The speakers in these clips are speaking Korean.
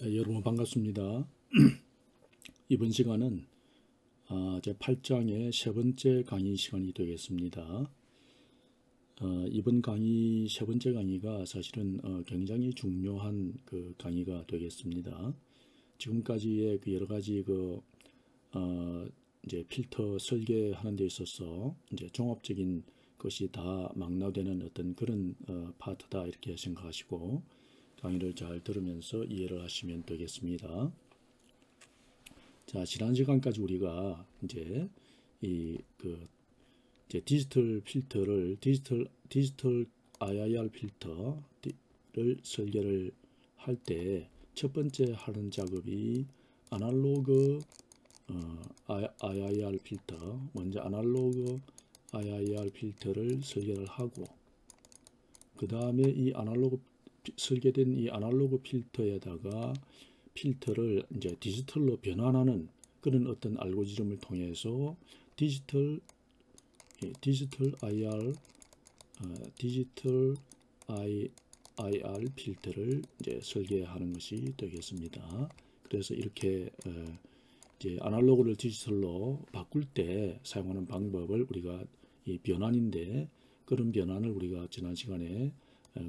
네, 여러분 반갑습니다. 이번 시간은 제 8장의 세 번째 강의 시간이 되겠습니다. 이번 강의 세 번째 강의가 사실은 굉장히 중요한 그 강의가 되겠습니다. 지금까지의 그 여러 가지 이제 필터 설계하는 데 있어서 이제 종합적인 것이 다 망라되는 어떤 그런 파트다 이렇게 생각하시고 강의를 잘 들으면서 이해를 하시면 되겠습니다. 자, 지난 시간까지 우리가 이제 이제 디지털 필터를 디지털 IIR 필터를 설계를 할 때 첫 번째 하는 작업이 아날로그 IIR 필터, 먼저 아날로그 IIR 필터를 설계를 하고 그 다음에 이 설계된 이 아날로그 필터에다가 필터를 이제 디지털로 변환하는 그런 어떤 알고리즘을 통해서 디지털 IR 필터를 이제 설계하는 것이 되겠습니다. 그래서 이렇게 이제 아날로그를 디지털로 바꿀 때 사용하는 방법을 우리가 이 변환인데 그런 변환을 우리가 지난 시간에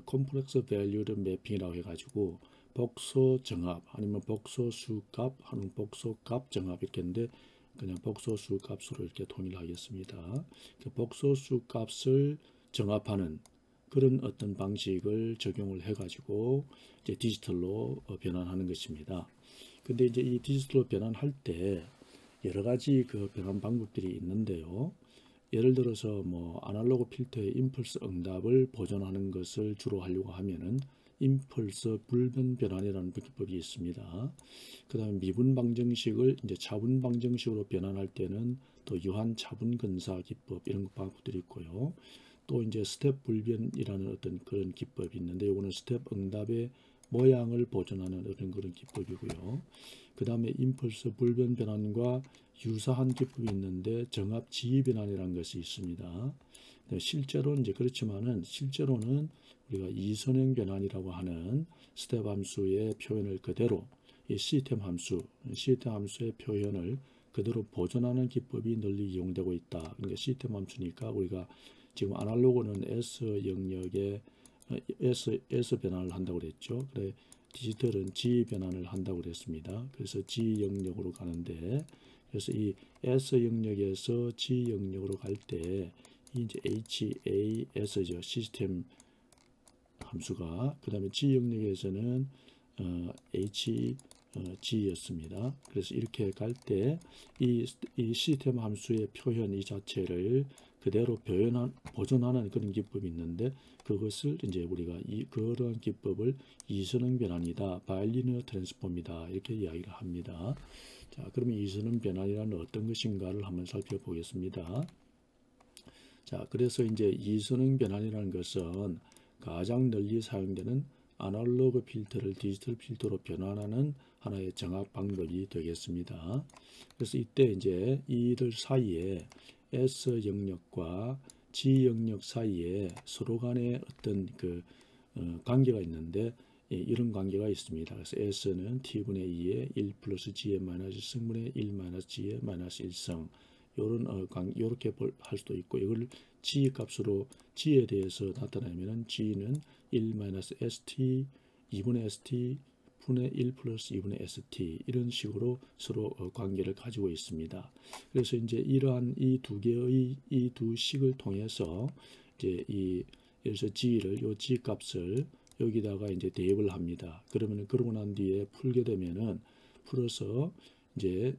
컴플렉스 밸류드 매핑이라고 해가지고 복소 정합 아니면 복소 수값 하는 복소 값 정합 이렇게 했는데 그냥 복소 수 값으로 이렇게 통일하겠습니다. 그 복소 수 값을 정합하는 그런 어떤 방식을 적용을 해가지고 이제 디지털로 변환하는 것입니다. 근데 이제 이 디지털로 변환할 때 여러 가지 그 변환 방법들이 있는데요. 예를 들어서 뭐 아날로그 필터의 임펄스 응답을 보존하는 것을 주로 하려고 하면은 임펄스 불변 변환이라는 기법이 있습니다. 그 다음에 미분 방정식을 이제 차분 방정식으로 변환할 때는 또 유한 차분 근사 기법 이런 방법들이 있고요. 또 이제 스텝 불변이라는 어떤 그런 기법이 있는데 이거는 스텝 응답의 모양을 보존하는 그런 기법이고요. 그 다음에 임펄스 불변 변환과 유사한 기법이 있는데 정합 지위 변환이라는 것이 있습니다. 실제로 이제 그렇지만은 실제로는 우리가 이선행 변환이라고 하는 스텝 함수의 표현을 그대로 이 시스템 함수의 표현을 그대로 보존하는 기법이 널리 이용되고 있다. 그러니까 시스템 함수니까 우리가 지금 아날로그는 S 영역에 S 변환을 한다고 그랬죠. 그래 디지털은 G 변환을 한다고 그랬습니다. 그래서 G 영역으로 가는데 그래서 이 S 영역에서 G 영역으로 갈 때 이제 HAS죠. 시스템 함수가 그 다음에 G 영역에서는 HG였습니다. 그래서 이렇게 갈 때 이 시스템 함수의 표현 이 자체를 그대로 보존하는 그런 기법이 있는데 그것을 이제 우리가 그러한 기법을 이선행 변환이다, 바이리니어 트랜스폼이다 이렇게 이야기를 합니다. 자, 그러면 이선행 변환이란 어떤 것인가를 한번 살펴보겠습니다. 자, 그래서 이제 이선행 변환이라는 것은 가장 널리 사용되는 아날로그 필터를 디지털 필터로 변환하는 하나의 정합 방법이 되겠습니다. 그래서 이때 이제 이들 사이에 S 영역과 G 영역 사이에 서로 간의 어떤 관계가 있는데 이런 관계가 있습니다. 그래서 S는 T분의 2의 1 플러스 G의 마이너스 승분의 1 마이너스 G의 마이너스 1성 이렇게 할 수도 있고 이걸 G 값으로 G에 대해서 나타내면 G는 1 마이너스 ST 2분의 ST 분의 1 플러스 2분의 ST 이런 식으로 서로 관계를 가지고 있습니다. 그래서 이제 이러한 이 두 개의 이 두 식을 통해서 이제 그래서 요 G 값을 여기다가 이제 대입을 합니다. 그러고 난 뒤에 풀어서 이제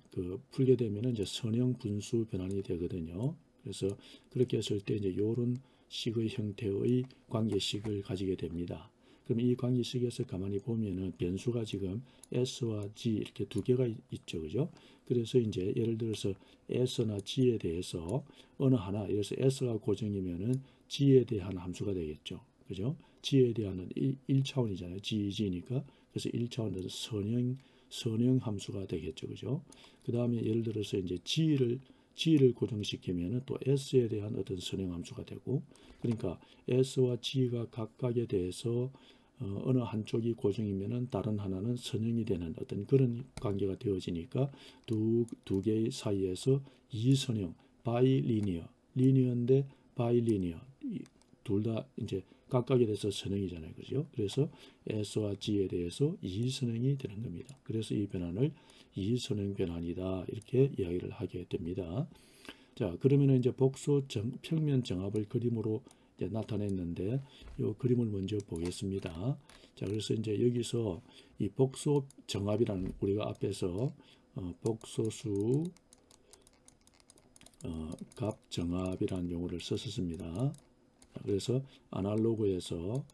풀게 되면은 이제 선형 분수 변환이 되거든요. 그래서 그렇게 했을 때 이제 요런 식의 형태의 관계식을 가지게 됩니다. 그럼 이 관계식에서 가만히 보면은 변수가 지금 S와 G 이렇게 두 개가 있죠. 그죠? 그래서 이제 예를 들어서 S나 G에 대해서 어느 하나, 예를 들어서 S가 고정이면은 G에 대한 함수가 되겠죠. 그죠? G에 대한 1차원이잖아요. G니까. 그래서 1차원에서 선형 함수가 되겠죠. 그죠? 그 다음에 예를 들어서 이제 G를 고정시키면 또 S에 대한 어떤 선형 함수가 되고 그러니까 S와 G가 각각에 대해서 어느 한쪽이 고정이면은 다른 하나는 선형이 되는 어떤 그런 관계가 되어지니까 두 개의 사이에서 이선형, 바이리니어, 리니어인데 바이리니어, 둘 다 이제 각각에 대해서 선형이잖아요, 그죠? 그래서 S와 G에 대해서 이선형이 되는 겁니다. 그래서 이 변환을 이선형 변환이다 이렇게 이야기를 하게 됩니다. 자, 그러면 이제 평면 정합을 그림으로 이제 나타냈는데 이 그림을 먼저 보겠습니다. 자, 그래서 이제 여기서 이 복소 정합이라는 우리가 앞에서 복소수 값 정합이라는 용어를 썼습니다. 그래서 아날로그에서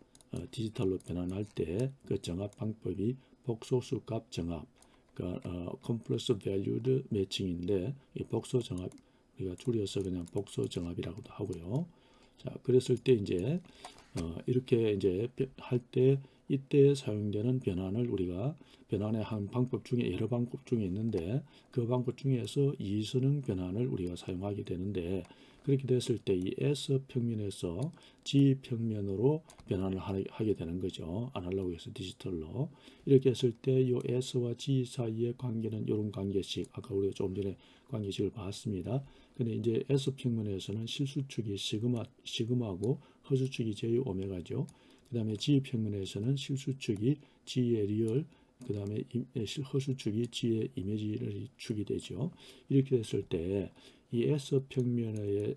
디지털로 변환할 때 그 정합 방법이 복소수 값 정합, 그러니까 컴플렉스 밸류드 매칭인데 이 복소 정합 우리가 줄여서 그냥 복소 정합이라고도 하고요. 자, 그랬을 때 이제 이렇게 이제 할 때 이때 사용되는 변환을 우리가 변환의 한 방법 중에 여러 방법 중에 있는데 그 방법 중에서 이선형 변환을 우리가 사용하게 되는데 그렇게 됐을 때 이 S 평면에서 G 평면으로 변환을 하게 되는 거죠. 아날로그에서 디지털로. 이렇게 했을 때 이 S와 G 사이의 관계는 이런 관계식, 아까 우리가 조금 전에 관계식을 봤습니다. 근데 이제 S 평면에서는 실수축이 시그마고 허수축이 J 오메가죠. 그 다음에 G 평면에서는 실수축이 G의 리얼, 그 다음에 허수축이 G의 이미지너리 축이 되죠. 이렇게 됐을 때 이 S 평면의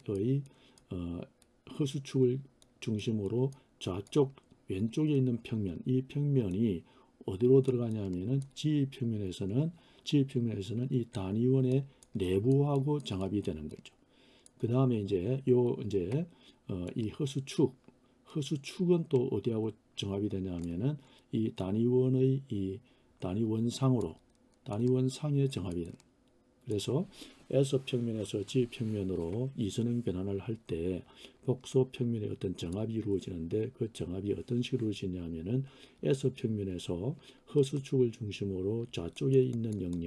허수축을 중심으로 좌쪽 왼쪽에 있는 평면, 이 평면이 어디로 들어가냐면은 G 평면에서는 이 단위원의 내부하고 정합이 되는 거죠. 그 다음에 이제 이 허수축은 또 어디하고 정합이 되냐면은 이 단위원의 이 단위원상에 정합이 됩니다. 그래서 S 평면에서 G 평면으로 이선형 변환을 할 때 복소 평면의 어떤 정합이 이루어지는데 그 정합이 어떤 식으로 이루어지냐면은 S 평면에서 허수축을 중심으로 좌쪽에 있는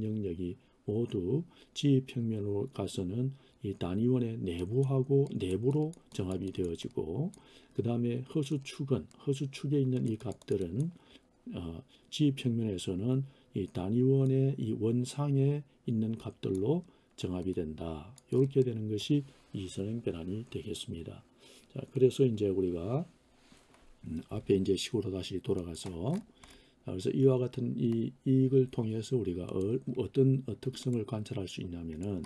영역이 모두 G 평면으로 가서는 이 단위원의 내부로 정합이 되어지고 그 다음에 허수축에 있는 이 값들은 G 평면에서는 이 단위원의 이 원상에 있는 값들로 정합이 된다. 이렇게 되는 것이 이선형 변환이 되겠습니다. 자, 그래서 이제 우리가 앞에 이제 식으로 다시 돌아가서 그래서 이와 같은 이익을 통해서 우리가 어떤 특성을 관찰할 수 있냐면은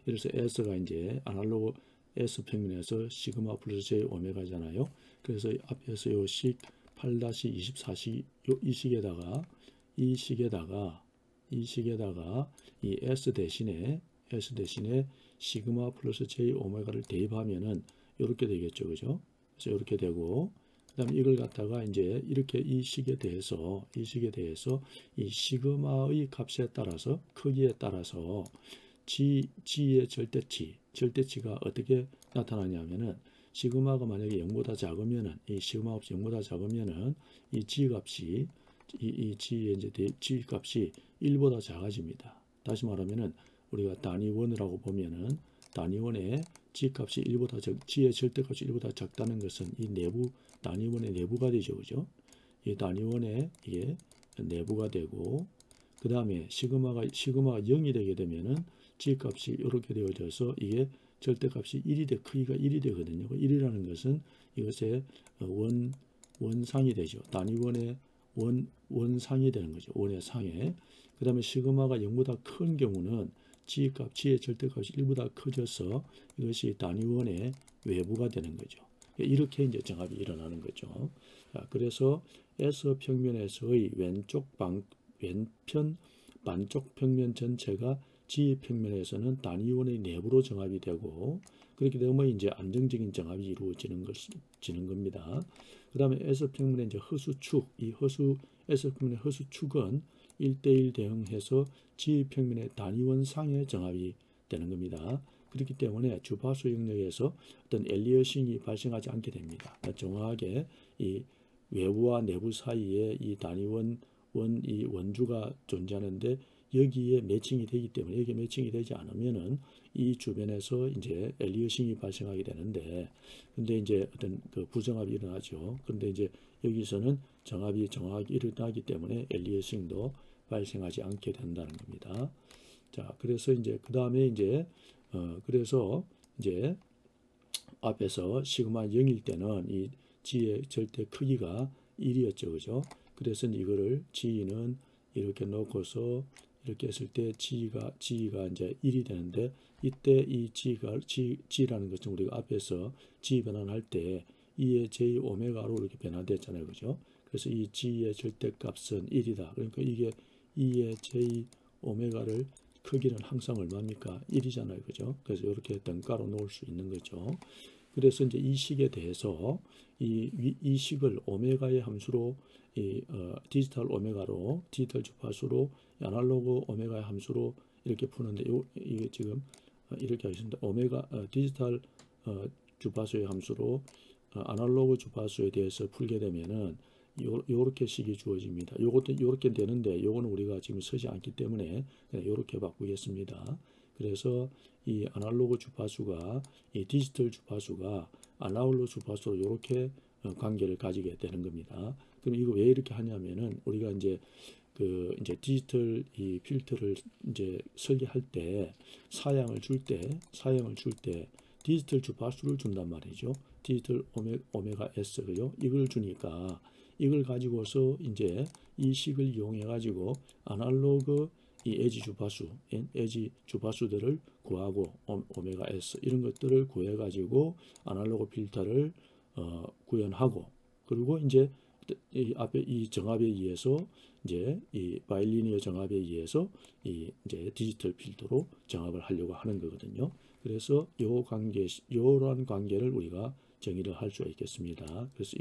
예를 들어서 S가 이제 아날로그 S 평면에서 시그마 플러스 J 오메가잖아요. 그래서 앞에서 요 식 8-24식 이 식에다가 이 S 대신에 시그마 플러스 J 오메가를 대입하면은 이렇게 되겠죠. 그죠? 그래서 이렇게 되고 그다음에 이걸 갖다가 이제 이렇게 이 식에 대해서 이 시그마의 값에 따라서 크기에 따라서 G의 절대치가 어떻게 나타나냐면은 시그마가 만약에 0보다 작으면은 이 시그마 값이 0보다 작으면은 이 G 값이 G의 이제 G 값이 1보다 작아집니다. 다시 말하면은 우리가 단위원이라고 보면은 단위원의 G 값이 G의 절대값이 1보다 작다는 것은 이 단위원의 내부가 되죠. 그죠? 이 단위원의 이게 내부가 되고 그 다음에 시그마가 0이 되게 되면은 G 값이 이렇게 되어져서 이게 절대값이 크기가 1이 되거든요. 1이라는 것은 이것의 원상이 되죠. 단위원의 원상이 되는 거죠. 원의 상에. 그 다음에 시그마가 0보다 큰 경우는 G의 절대값이 1보다 커져서 이것이 단위원의 외부가 되는 거죠. 이렇게 이제 정합이 일어나는 거죠. 자, 그래서 S 평면에서의 왼편 반쪽 평면 전체가 G 평면에서는 단위원의 내부로 정합이 되고 그렇게 되면 이제 안정적인 정합이 이루어지는 겁니다. 그 다음에 S 평면의 이제 S 평면의 허수축은 1:1 대응해서 G 평면의 단위원 상의 정합이 되는 겁니다. 그렇기 때문에 주파수 영역에서 어떤 엘리어싱이 발생하지 않게 됩니다. 정확하게 이 외부와 내부 사이에 이 단위원 이 원주가 존재하는데 여기에 매칭이 되기 때문에 여기에 매칭이 되지 않으면은 이 주변에서 이제 엘리어싱이 발생하게 되는데 근데 이제 어떤 그 부정합이 일어나죠. 근데 이제 여기서는 정압이 정확하게 일어나기 때문에 엘리어싱도 발생하지 않게 된다는 겁니다. 자, 그래서 이제 그 다음에 이제 그래서 이제 앞에서 시그마 0일 때는 이 G의 절대 크기가 1이었죠, 그죠? 그래서 이거를 G는 이렇게 놓고서 이렇게 했을 때 G가 이제 1이 되는데, 이때 이 G라는 것은 우리가 앞에서 G 변환할 때 2의 J 오메가로 이렇게 변화됐잖아요, 그죠? 그래서 이 G의 절대값은 1이다. 그러니까 이게 2의 J 오메가를 크기는 항상 얼마입니까? 1이잖아요, 그죠? 그래서 이렇게 등가로 놓을 수 있는 거죠. 그래서 이제 이 식에 대해서 이 식을 오메가의 함수로 디지털 오메가로 디지털 주파수로 아날로그 오메가의 함수로 이렇게 푸는데 이게 지금 이렇게 하겠습니다. 오메가 디지털 주파수의 함수로 아날로그 주파수에 대해서 풀게 되면은 요렇게 식이 주어집니다. 요것도 요렇게 되는데 요거는 우리가 지금 쓰지 않기 때문에 그냥 요렇게 바꾸겠습니다. 그래서 이 아날로그 주파수가 이 디지털 주파수가 아날로그 주파수로 이렇게 관계를 가지게 되는 겁니다. 그럼 이거 왜 이렇게 하냐면은 우리가 이제 이제 디지털 이 필터를 이제 설계할 때 사양을 줄 때 디지털 주파수를 준단 말이죠. 디지털 오메가 S 그죠? 이걸 주니까 이걸 가지고서 이제 이 식을 이용해 가지고 아날로그 이 에지 주파수들을 구하고 오메가 S 이런 것들을 구해 가지고 아날로그 필터를 구현하고, 그리고 이제 이 앞에 이 정압에 의해서 이제 이 바이리니어 정압에 의해서 이제 디지털 필터로 정압을 하려고 하는 거거든요. 그래서 요러한 관계를 우리가 정의를 할 수가 있겠습니다. 그래서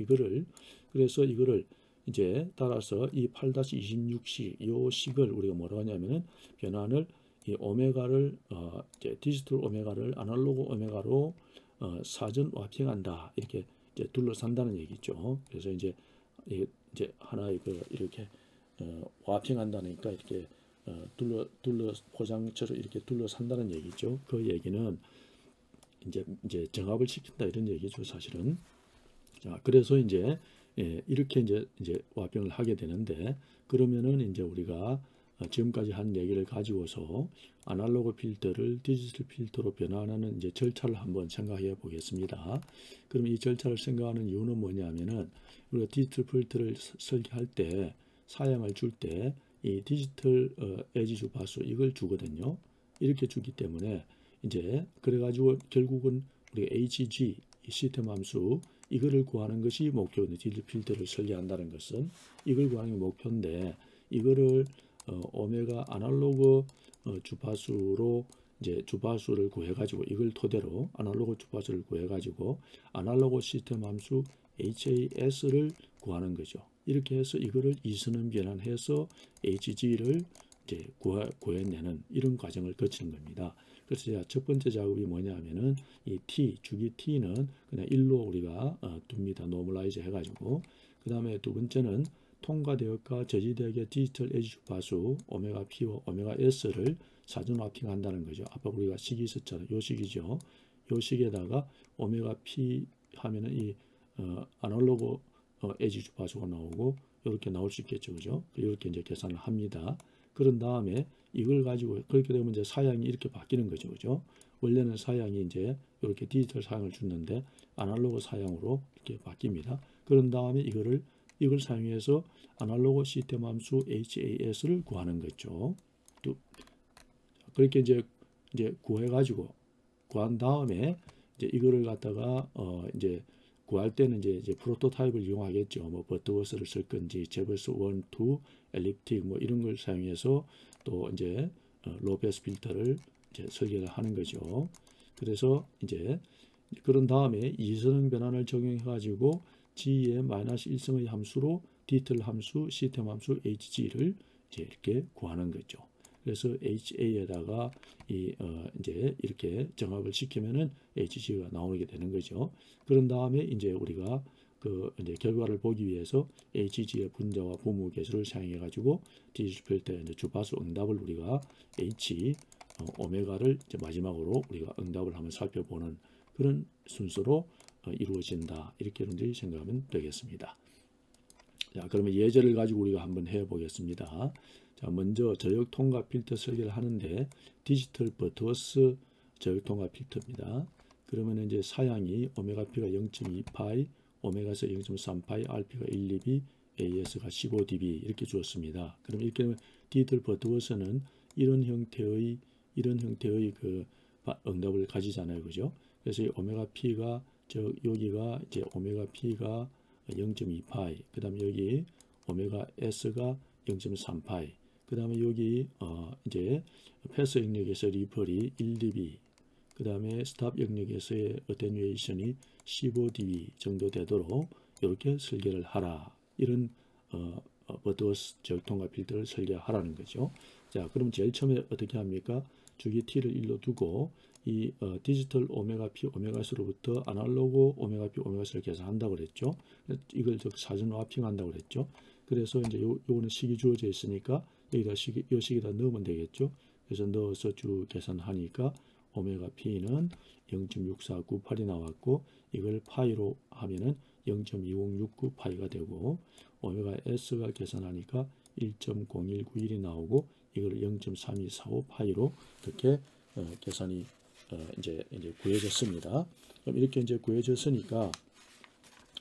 이거를 이제 따라서 이 8-26식 요 식을 우리가 뭐라고 하냐면은 변환을 이 오메가를 이제 디지털 오메가를 아날로그 오메가로 사전 와핑한다, 이렇게 이제 둘러싼다는 얘기죠. 그래서 이제 하나의 이렇게 와핑한다니까 이렇게 둘러 포장처럼 이렇게 둘러싼다는 얘기죠. 그 얘기는 이제 정압을 시킨다 이런 얘기죠, 사실은. 자, 그래서 이제 이렇게 이제 와병을 하게 되는데, 그러면은 이제 우리가 지금까지 한 얘기를 가지고서 아날로그 필터를 디지털 필터로 변환하는 이제 절차를 한번 생각해 보겠습니다. 그럼 이 절차를 생각하는 이유는 뭐냐면은 우리가 디지털 필터를 설계할 때 사양을 줄 때 이 디지털 에지 주파수 이걸 주거든요. 이렇게 주기 때문에 이제 그래가지고 결국은 우리가 HG 시스템 함수 이거를 구하는 것이 목표인데, 디지털 필터를 설계한다는 것은 이걸 구하는 게 목표인데, 이거를 오메가 아날로그 주파수로 이제 주파수를 구해가지고 이걸 토대로 아날로그 주파수를 구해가지고 아날로그 시스템 함수 HAS를 구하는 거죠. 이렇게 해서 이거를 이선원 변환해서 HG를 이제 구해내는 이런 과정을 거치는 겁니다. 그래서 첫 번째 작업이 뭐냐면은 이 주기 T는 그냥 1로 우리가 둡니다. 노멀라이즈 해가지고. 그 다음에 두 번째는 통과되었과 저지되게 디지털 에지 주파수 오메가 P와 오메가 S를 사전 와핑한다는 거죠. 아까 우리가 식이 있었잖아요. 요 식이죠. 요 식에다가 오메가 P 하면은 이 아날로그 에지 주파수가 나오고 이렇게 나올 수 있겠죠, 그죠? 이렇게 이제 계산을 합니다. 그런 다음에 이걸 가지고 그렇게 되면 이제 사양이 이렇게 바뀌는 거죠, 그죠? 원래는 사양이 이제 이렇게 디지털 사양을 줬는데 아날로그 사양으로 이렇게 바뀝니다. 그런 다음에 이걸 사용해서 아날로그 시스템 함수 HAS를 구하는 거죠. 그렇게 이제 구해가지고 구한 다음에 이제 이거를 갖다가 이제 구할 때는 이제 프로토타입을 이용하겠죠. 뭐 버트워스를 쓸 건지 제버스 1, 2, 엘립틱 뭐 이런 걸 사용해서 또 이제 로페스 필터를 이제 설계를 하는 거죠. 그래서 이제 그런 다음에 이선형 변환을 적용해 가지고 G의 마이너스 1승의 함수로 디지털 함수, 시스템 함수 HG를 이제 이렇게 구하는 거죠. 그래서 HA에다가 이제 이렇게 정합을 시키면은 HG가 나오게 되는 거죠. 그런 다음에 이제 우리가 이제 결과를 보기 위해서 HG의 분자와 분모 계수를 사용해 가지고 디지털 필터의 이제 주파수 응답을 우리가 오메가를 이제 마지막으로 우리가 응답을 한번 살펴보는 그런 순서로 이루어진다. 이렇게 여러분들이 생각하면 되겠습니다. 자, 그러면 예제를 가지고 우리가 한번 해 보겠습니다. 자, 먼저 저역 통과 필터 설계를 하는데 디지털 버트워스 저역 통과 필터입니다. 그러면 이제 사양이 오메가 P가 0.2파이, 오메가에서 0.3파이, RP가 1dB, AS가 15dB 이렇게 주었습니다. 그럼 이렇게 되면 디지털 버트워스는 이런 형태의 그 응답을 가지잖아요, 그죠? 그래서 이 오메가 P가 여기가 이제 오메가 P가 0.2파이, 그 다음에 여기 오메가 S가 0.3파이, 그 다음에 여기 이제 패스 영역에서 리펄이 1dB, 그 다음에 스탑 영역에서의 어테뉴에이션이 15dB 정도 되도록 이렇게 설계를 하라. 이런 버트워스 저역 통과 필터를 설계하라는 거죠. 자, 그럼 제일 처음에 어떻게 합니까? 주기 t를 1로 두고 이 디지털 오메가 p 오메가 s로부터 아날로그 오메가 p 오메가 s를 계산한다고 그랬죠. 이걸 사전 와핑한다고 그랬죠. 그래서 이제 요거는 식이 주어져 있으니까 여기다 이 식에다 넣으면 되겠죠. 그래서 넣어서 쭉 계산하니까 오메가 p는 0.6498이 나왔고 이걸 파이로 하면은 0.2069 파이가 되고 오메가 s가 계산하니까 1.0191이 나오고 이걸 0.3245 파이로 이렇게 계산이 이제 구해졌습니다. 그럼 이렇게 이제 구해졌으니까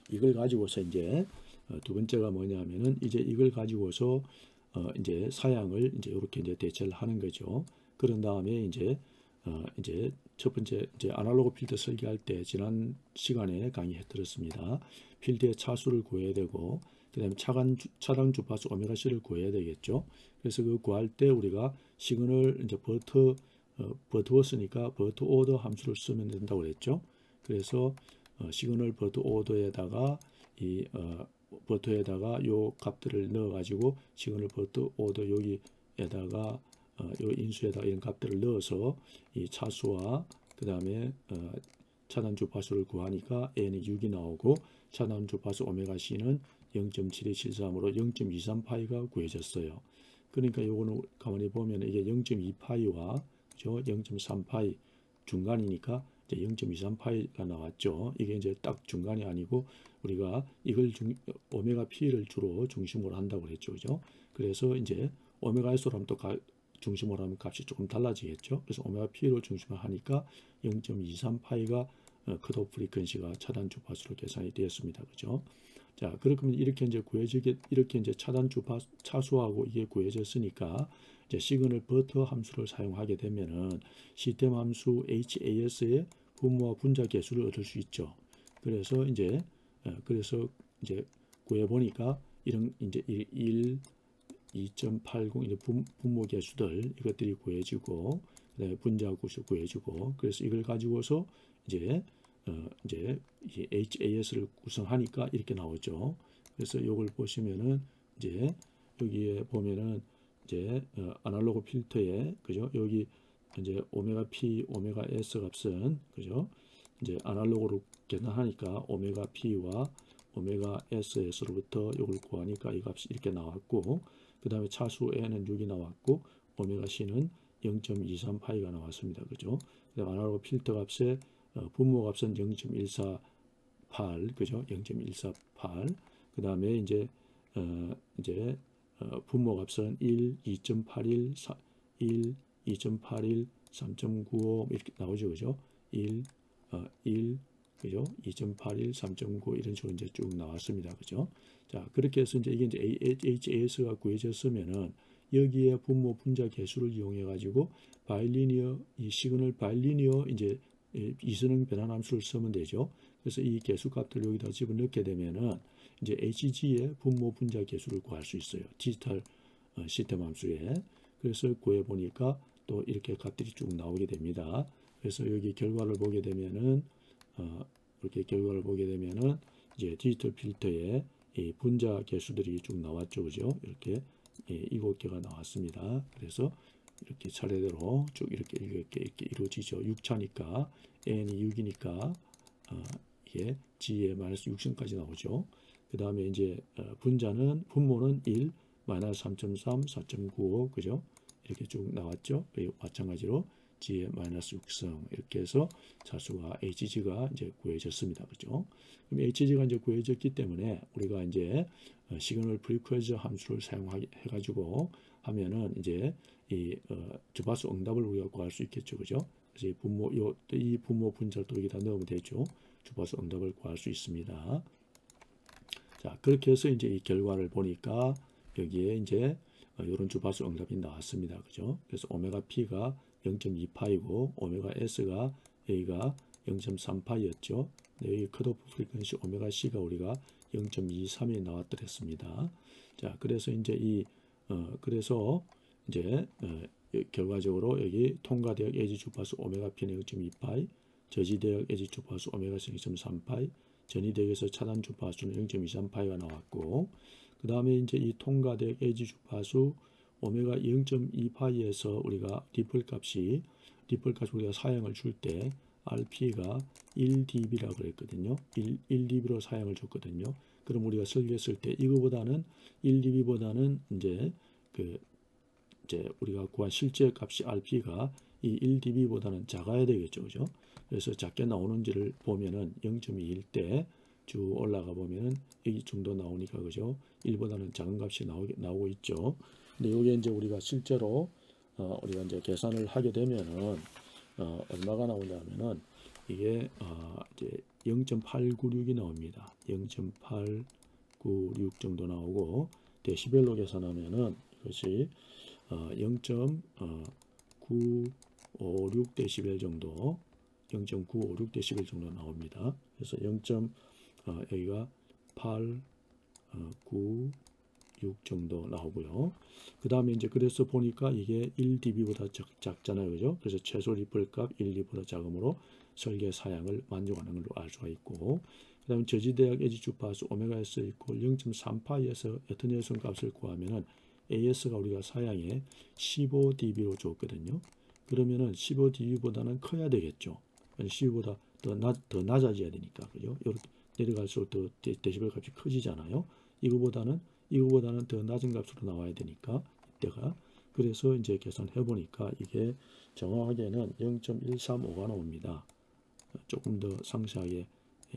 이걸 가지고서 이제 두 번째가 뭐냐면은 이제 이걸 가지고서 이제 사양을 이제 이렇게 이제 대체를 하는 거죠. 그런 다음에 이제 첫 번째 이제 아날로그 필터 설계할 때 지난 시간에 강의해 드렸습니다. 필터의 차수를 구해야 되고 그다음에 차단 주파수 오메가 C를 구해야 되겠죠. 그래서 그 구할 때 우리가 시그널 이제 버트워스니까 버트 오더 함수를 쓰면 된다고 그랬죠. 그래서 시그널 버트 오더에다가 이 버트에다가 요 값들을 넣어 가지고 시그널 버트 오더 여기에다가 요 인수에다가 이런 값들을 넣어서 이 차수와 그 다음에 차단 주파수를 구하니까 n이 6이 나오고 차단 주파수 오메가 C는 0.7273으로 0.23파이가 구해졌어요. 그러니까 요거는 가만히 보면 이게 0.2파이와 0.3파이 중간이니까 이제 0.23파이가 나왔죠. 이게 이제 딱 중간이 아니고 우리가 이걸 오메가 P를 주로 중심으로 한다고 그랬죠. 그죠? 그래서 이제 오메가 S로 하면 또 중심으로 하면 값이 조금 달라지겠죠. 그래서 오메가 P로 중심을 하니까 0.23파이가 컷오프 프리퀀시가 차단 주파수로 계산이 되었습니다. 그죠? 자, 그러면 이렇게 이제 이렇게 이제 차단 주파수 차수하고 이게 구해졌으니까 이제 시그널 버터 함수를 사용하게 되면은 시스템 함수 HAS의 분모와 분자 개수를 얻을 수 있죠. 그래서 이제 구해 보니까 이런 이제 1 2.80 이제 분모 개수들 이것들이 구해지고 그다음에 분자 구수 구해지고 그래서 이걸 가지고서 이제 이 HAS를 구성하니까 이렇게 나오죠. 그래서 이걸 보시면은 이제 여기에 보면은 이제 아날로그 필터에 그죠? 여기 이제 오메가 P, 오메가 S 값은 그죠? 이제 아날로그로 계산하니까 오메가 P와 오메가 SS로부터 이걸 구하니까 이 값이 이렇게 나왔고 그 다음에 차수 N은 6이 나왔고 오메가 C는 0.23파이가 나왔습니다. 그죠? 그다음에 아날로그 필터 값의 분모 값은 0.148 그죠? 0.148 그 다음에 이제 분모 값은 1, 2.81, 1, 2.81, 3.95 이렇게 나오죠. 그죠? 1, 그죠? 2.81, 3.9 이런 식으로 이제 쭉 나왔습니다. 그죠? 자, 그렇게 해서 이제 이게 이제 HAS가 구해졌으면은 여기에 분모 분자 개수를 이용해 가지고 바일리니어 이 시그널 바일리니어 이제 이선행 변환 함수를 쓰면 되죠. 그래서 이 개수 값들 여기다 집어넣게 되면은 이제 HG의 분모 분자 개수를 구할 수 있어요. 디지털 시스템 함수에. 그래서 구해 보니까 또 이렇게 값들이 쭉 나오게 됩니다. 그래서 여기 결과를 보게 되면은 이렇게 결과를 보게 되면은 이제 디지털 필터에 이 분자 개수들이 쭉 나왔죠. 그죠? 이렇게 7개가 나왔습니다. 그래서 이렇게 차례대로 쭉 이렇게 이루어지죠. 6차니까 n이 6이니까 이게 g의 마이너스 6승까지 나오죠. 그 다음에 이제 분모는 1, 마이너스 3.3, 4.95 그죠? 이렇게 쭉 나왔죠. 마찬가지로 g의 마이너스 6승 이렇게 해서 차수가 hg가 이제 구해졌습니다. 그죠? 그럼 hg가 이제 구해졌기 때문에 우리가 이제 시그널 프리퀄ency 함수를 사용해 가지고 하면은 이제 이 주파수 응답을 우리가 구할 수 있겠죠. 그죠? 그래서 이 분모 분자를 또 여기다 넣으면 되죠. 주파수 응답을 구할 수 있습니다. 자, 그렇게 해서 이제 이 결과를 보니까 여기에 이제 이런 주파수 응답이 나왔습니다. 그죠? 그래서 오메가 P가 0.2파이고 오메가 S가 여기가 0.3파이였죠. 여기 컷오프 프리퀀시 오메가 C가 우리가 0.23이 나왔더랬습니다. 자, 그래서 이제 그래서 이제 결과적으로 여기 통과대역 에지 주파수 오메가 P는 0.2파이, 저지대역 에지 주파수 오메가 C 0.3파이, 전이대역에서 차단 주파수는 0.23파이가 나왔고, 그 다음에 이제 이 통과대역 에지 주파수 오메가 0.2파이에서 우리가 리플 값이 우리가 사양을 줄 때 RP가 1dB라고 그랬거든요. 1dB로 사양을 줬거든요. 그럼 우리가 설계했을 때 이거보다는 1dB보다는 이제 우리가 구한 실제 값이 RP가 이 1dB보다는 작아야 되겠죠. 그죠? 그래서 작게 나오는지를 보면은 0.2일 때 쭉 올라가 보면은 이 정도 나오니까 그죠? 1보다는 작은 값이 나오고 있죠. 근데 이게 이제 우리가 실제로 우리가 이제 계산을 하게 되면은 얼마가 나오냐면은 이게 이제 0.896이 나옵니다. 0.896 정도 나오고 데시벨로 계산하면은 이것이 0.956 데시벨 정도 0.956 데시벨 정도 나옵니다. 그래서 여기가 896 정도 나오고요. 그 다음에 이제 그래서 보니까 이게 1dB보다 작잖아요. 그죠? 그래서 최소 리플 값 1dB보다 작으므로 설계 사양을 만족하는 걸로 알 수가 있고, 그 다음에 저지대역 에지 주파수 오메가 S 이퀄 0.3파이에서 어떤 예선 값을 구하면은 AS가 우리가 사양에 15dB로 줬거든요. 그러면은 15dB보다는 커야 되겠죠. 15보다 더 낮아져야 되니까. 그죠? 내려갈수록 더 데시벨 값이 커지잖아요. 이거보다는 더 낮은 값으로 나와야 되니까 이때가. 그래서 이제 계산해 보니까 이게 정확하게는 0.135가 나옵니다. 조금 더 상세하게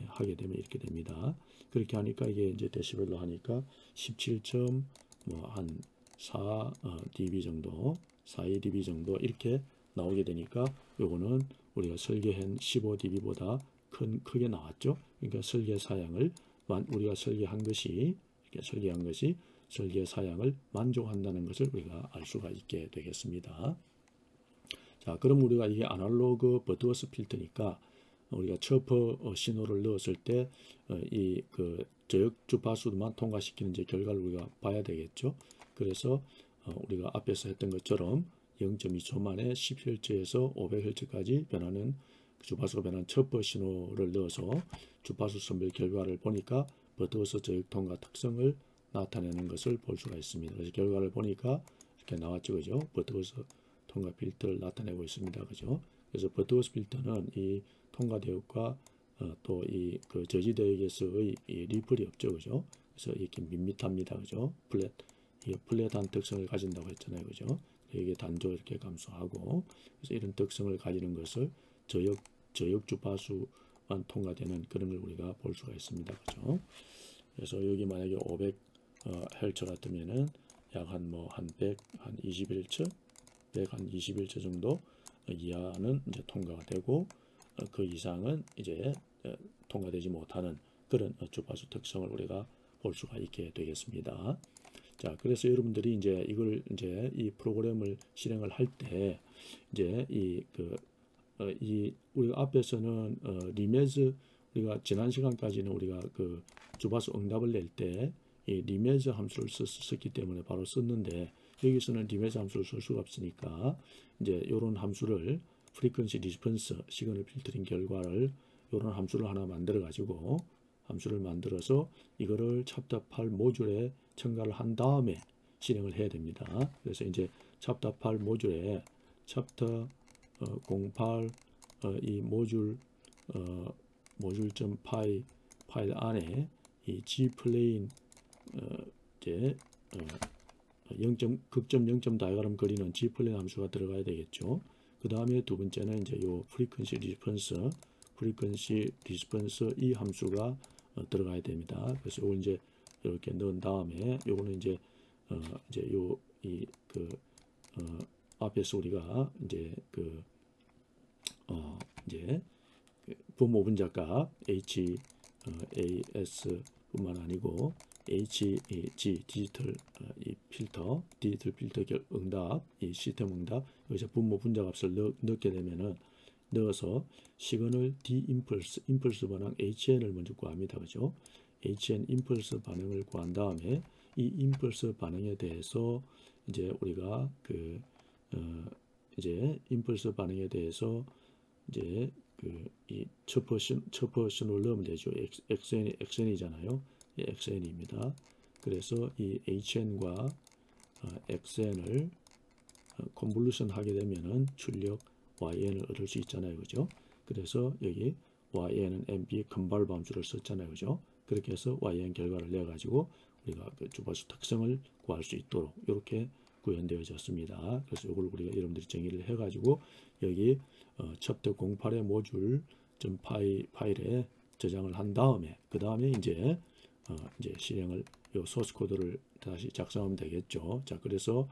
하게 되면 이렇게 됩니다. 그렇게 하니까 이게 이제 데시벨로 하니까 17.4 dB 정도, 42dB 정도 이렇게 나오게 되니까 요거는 우리가 설계한 15dB보다 크게 나왔죠. 그러니까 설계 사양을 우리가 설계한 것이 설계 사양을 만족한다는 것을 우리가 알 수가 있게 되겠습니다. 자, 그럼 우리가 이게 아날로그 버트워스 필터니까 우리가 처퍼 신호를 넣었을 때 이 저역 주파수만 통과시키는 이제 결과를 우리가 봐야 되겠죠. 그래서 우리가 앞에서 했던 것처럼 0.2초 만에 10Hz에서 500Hz까지 변하는 주파수가 변하는 처퍼 신호를 넣어서 주파수 선별 결과를 보니까 버트워스 저역 통과 특성을 나타내는 것을 볼 수가 있습니다. 그래서 결과를 보니까 이렇게 나왔죠. 그죠? 버트워스 통과 필터를 나타내고 있습니다. 그죠? 그래서 버트워스 필터는 이 통과 대역과 또 이 저지대역에서의 이 리플이 없죠. 그죠? 그래서 이렇게 밋밋합니다. 그죠? 플랫한 특성을 가진다고 했잖아요. 그죠? 이게 단조 이렇게 감소하고, 그래서 이런 특성을 가지는 것을 저역 주파수만 통과되는 그런 걸 우리가 볼 수가 있습니다. 그죠? 그래서 여기 만약에 500Hz 같으면은 약 한 21Hz, 121Hz 정도 이하는 이제 통과가 되고, 그 이상은 이제 통과되지 못하는 그런 주파수 특성을 우리가 볼 수가 있게 되겠습니다. 자, 그래서 여러분들이 이제 이 프로그램을 실행을 할 때 이제 우리가 앞에서는 리메즈, 우리가 지난 시간까지는 우리가 주파수 응답을 낼 때 이 리메즈 함수를 썼기 때문에 바로 썼는데, 여기서는 리메즈 함수를 쓸 수가 없으니까 이제 이런 함수를 프리퀀시 리스폰스 시그널 필터링 결과를 이런 함수를 하나 만들어서 이거를 챕터 8 모듈에 첨가를 한 다음에 실행을 해야 됩니다. 그래서 이제 챕터 8 모듈에 챕터 08 이 모듈.py 파일 안에 이 gplane 극점 0점 다이아그램 그리는 gplane 함수가 들어가야 되겠죠. 그 다음에 두 번째는 이제 요 frequency response 이 함수가 들어가야 됩니다. 그래서 요걸 이제 이렇게 넣은 다음에 요거는 이제 이제 요 이 앞에서 우리가 이제 이제 분모 분자값 HAS 뿐만 아니고 HG 디지털 필터 응답 이 시스템 응답 여기서 분모 분자 값을 넣게 되면은 넣어서 시그널 D 임펄스 반응 HN을 먼저 구합니다. 그죠? HN 임펄스 반응을 구한 다음에 이 임펄스 반응에 대해서 이제 우리가 이제 임펄스 반응에 대해서 이제 이 첩퍼 신호를 넣으면 되죠. XN이잖아요. XN입니다. 그래서 이 HN과 XN을 컨볼루션 하게 되면은 출력 YN을 얻을 수 있잖아요. 그죠? 그래서 여기 YN은 MB 컨발 함수를 썼잖아요. 그죠? 그렇게 해서 YN 결과를 내 가지고 우리가 그 주파수 특성을 구할 수 있도록 이렇게 구현되어졌습니다. 그래서 이걸 우리가 여러분들이 정의를 해 가지고 여기 챕터 08의 모듈 파일에 저장을 한 다음에 그 다음에 이제 실행을 요 소스 코드를 다시 작성하면 되겠죠. 자, 그래서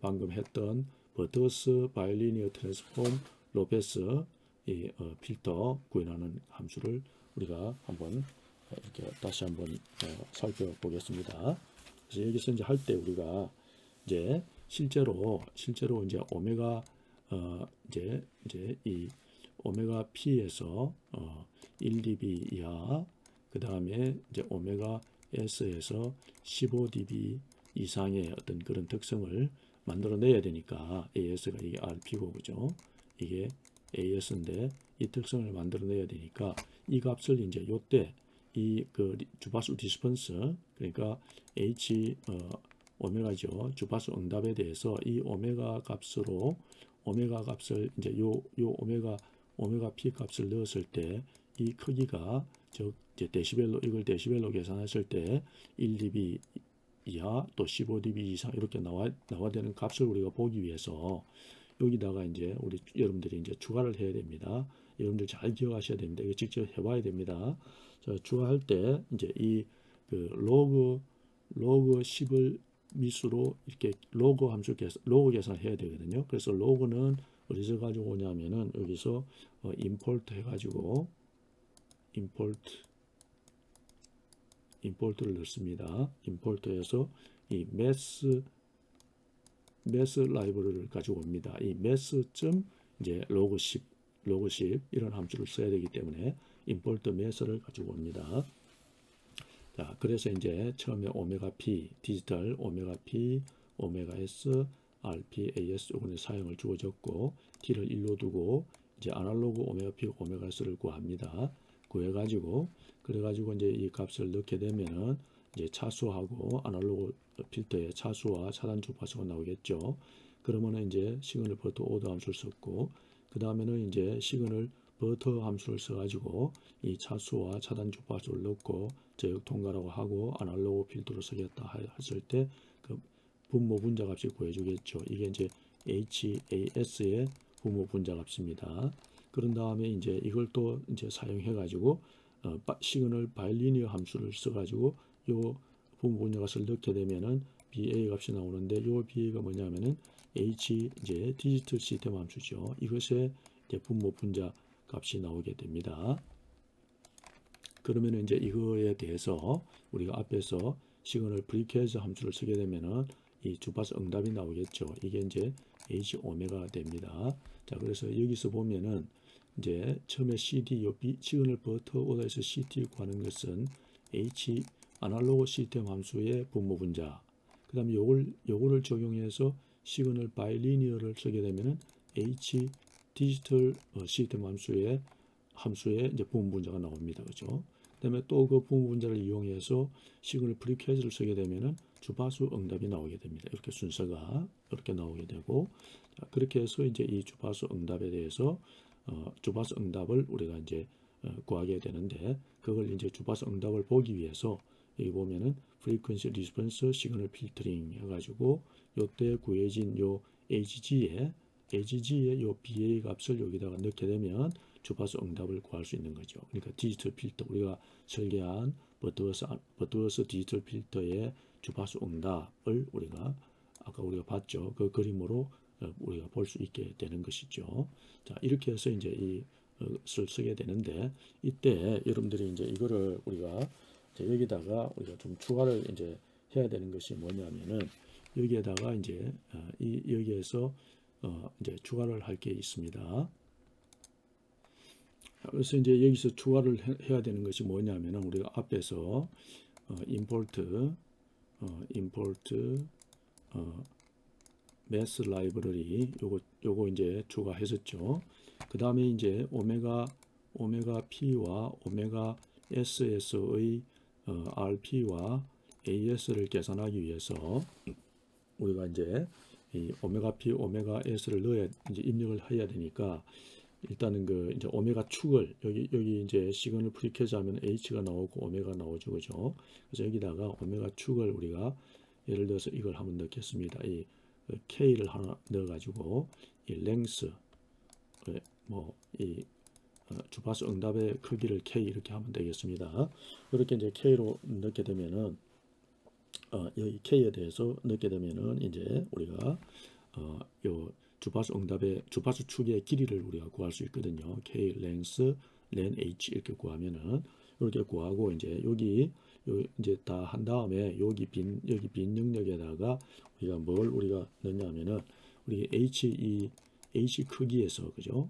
방금 했던 버터스 바이리니어 트랜스폼 로페스 이 필터 구현하는 함수를 우리가 한번 이렇게 다시 한번 살펴보겠습니다. 그래서 여기서 이제 할 때 우리가 이제 실제로 이제 오메가 이제 이 오메가 P에서 1dB 이하 그 다음에 이제 오메가 S에서 15dB 이상의 어떤 그런 특성을 만들어내야 되니까 AS가 이게 RP고 그죠? 이게 AS인데 이 특성을 만들어내야 되니까 이 값을 이제 요때 이 주파수 디스펀스 그러니까 오메가죠. 주파수 응답에 대해서 이 오메가 값을 이제 요 오메가 P 값을 넣었을 때 이 크기가 이제 이걸 데시벨로 계산했을 때 1dB 이하 또 15dB 이상 이렇게 나와야 되는 값을 우리가 보기 위해서 여기다가 이제 여러분들이 이제 추가를 해야 됩니다. 여러분들 잘 기억하셔야 됩니다. 이거 직접 해봐야 됩니다. 자, 추가할 때 이제 이 로그 10을 미수로 이렇게 로그 계산해야 되거든요. 그래서 로그는 어디서 가지고 오냐면은 여기서 임포트 해가지고 임포트를 넣습니다. 임포트해서 이 매스 라이브러리를 가지고 옵니다. 이 매스.점 이제 로그 10 이런 함수를 써야 되기 때문에 임포트 매스를 가지고 옵니다. 자, 그래서 이제 처음에 오메가 P 디지털 오메가 P 오메가 S RP AS 요거는 사용을 주어졌고 T를 1로 두고 이제 아날로그 오메가 P 오메가 S를 구합니다. 구해가지고 그래가지고 이제 이 값을 넣게 되면은 이제 차수하고 아날로그 필터의 차수와 차단 주파수가 나오겠죠. 그러면은 이제 시그널 버터 오더 함수를 썼고 그 다음에는 이제 시그널 버터 함수를 써가지고 이 차수와 차단 주파수를 넣고 제역 통과라고 하고 아날로그 필터로 쓰겠다 했을 때 그 분모 분자 값이 구해주겠죠. 이게 이제 HAS의 분모 분자 값입니다. 그런 다음에 이제 이걸 또 이제 사용해 가지고 시그널 바이리니어 함수를 써 가지고 요 분모 분자 값을 넣게 되면은 BA 값이 나오는데 요 BA가 뭐냐면은 이제 디지털 시스템 함수죠. 이것의 이제 분모 분자 값이 나오게 됩니다. 그러면 이제 이거에 대해서 우리가 앞에서 시그널 브리케이지 함수를 쓰게 되면은 이 주파수 응답이 나오겠죠. 이게 이제 H 오메가 됩니다. 자, 그래서 여기서 보면은 이제 처음에 CD 시그널 버터 오더에서 CT 구하는 것은 H 아날로그 시스템 함수의 분모 분자. 그다음에 요거를 적용해서 시그널 바이리니어를 쓰게 되면은 H 디지털 시스템 함수의 이제 분모 분자가 나옵니다. 그죠? 그다음에 또 그 분모 분자를 이용해서 시그널 브리케이지를 쓰게 되면은 주파수 응답이 나오게 됩니다. 이렇게 순서가 이렇게 나오게 되고 자, 그렇게 해서 이제 이 주파수 응답에 대해서 주파수 응답을 우리가 이제 구하게 되는데 그걸 이제 주파수 응답을 보기 위해서 여기 보면은 frequency response 시그널 필터링 해가지고 요때 구해진 요 HG의 AGG의 요 BA 값을 여기다가 넣게 되면 주파수 응답을 구할 수 있는 거죠. 그러니까 디지털 필터, 우리가 설계한 버드워스 디지털 필터의 주파수 응답을 우리가 아까 우리가 봤죠. 그 그림으로 우리가 볼 수 있게 되는 것이죠. 자, 이렇게 해서 이제 이 것을 쓰게 되는데, 이때 여러분들이 이제 이거를 우리가 이제 여기다가 우리가 좀 추가를 이제 해야 되는 것이 뭐냐면은, 여기에다가 이제 여기에서 이제 추가를 할 게 있습니다. 그래서 이제 여기서 추가를 해야 되는 것이 뭐냐면은, 우리가 앞에서 import math library 요거 이제 추가했었죠. 그 다음에 이제 오메가 P와 오메가 S에서의 RP와 AS를 계산하기 위해서 우리가 이제 이 오메가 P, 오메가 S를 넣어야 이제 입력을 해야 되니까, 일단은 그 이제 오메가 축을 여기 이제 시그널 프리케즈 하면 H가 나오고 오메가 나오죠, 그죠? 그래서 여기다가 오메가 축을 우리가 예를 들어서 이걸 한번 넣겠습니다. 이 K를 하나 넣어가지고 이 랭스 이 주파수 응답의 크기를 K 이렇게 하면 되겠습니다. 이렇게 이제 K로 넣게 되면은 여기 K에 대해서 넣게 되면은 이제 우리가 요 주파수 응답의 주파수 축의 길이를 우리가 구할 수 있거든요. K 랭스 len H 이렇게 구하면은 이렇게 구하고, 이제 여기 이제 다 한 다음에 여기 빈 영역에다가 우리가 뭘 우리가 넣냐면은, 우리 H 크기에서, 그죠?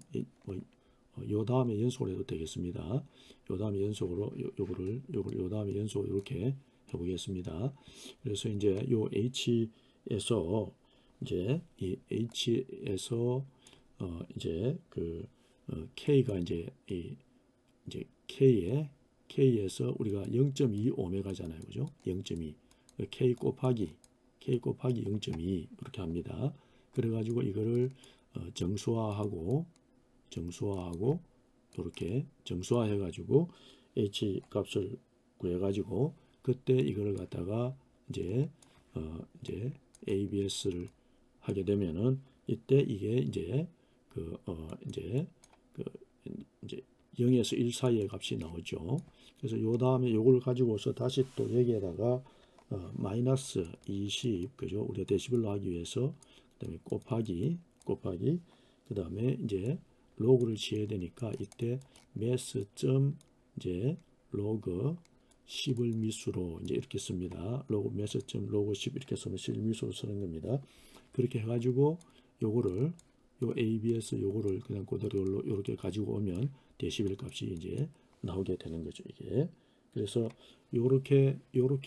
요 다음에 연속으로 해도 되겠습니다. 요 다음에 연속으로 요 다음에 연속으로 이렇게 해보겠습니다. 그래서 이제 요 H에서 이제 이 H에서 이제 그 K가 이제 이제 K에서 우리가 0.2 오메가잖아요, 그죠? 0.2 K 곱하기 0.2 이렇게 합니다. 그래가지고 이거를 정수화하고 이렇게 정수화해가지고 H 값을 구해가지고, 그때 이거를 갖다가 이제 ABS를 하게 되면은, 이때 이게 이제 이제 0에서 1 사이의 값이 나오죠. 그래서 요 다음에 요걸 가지고서 다시 또 여기에다가 마이너스 20, 그죠? 우리가 데시벨로 하기 위해서 그다음에 곱하기 그다음에 이제 로그를 지어야 되니까, 이때 math. 이제 로그 10을 미수로 이제 이렇게 씁니다. 로그 math. 로그 10 이렇게 쓰면 실미수로 쓰는 겁니다. 그렇게 해가지고 요거를 요 ABS 요거를 그냥 그대로 이렇게 가지고 오면 데시벨 값이 이제 나오게 되는 거죠, 이게. 그래서 요렇게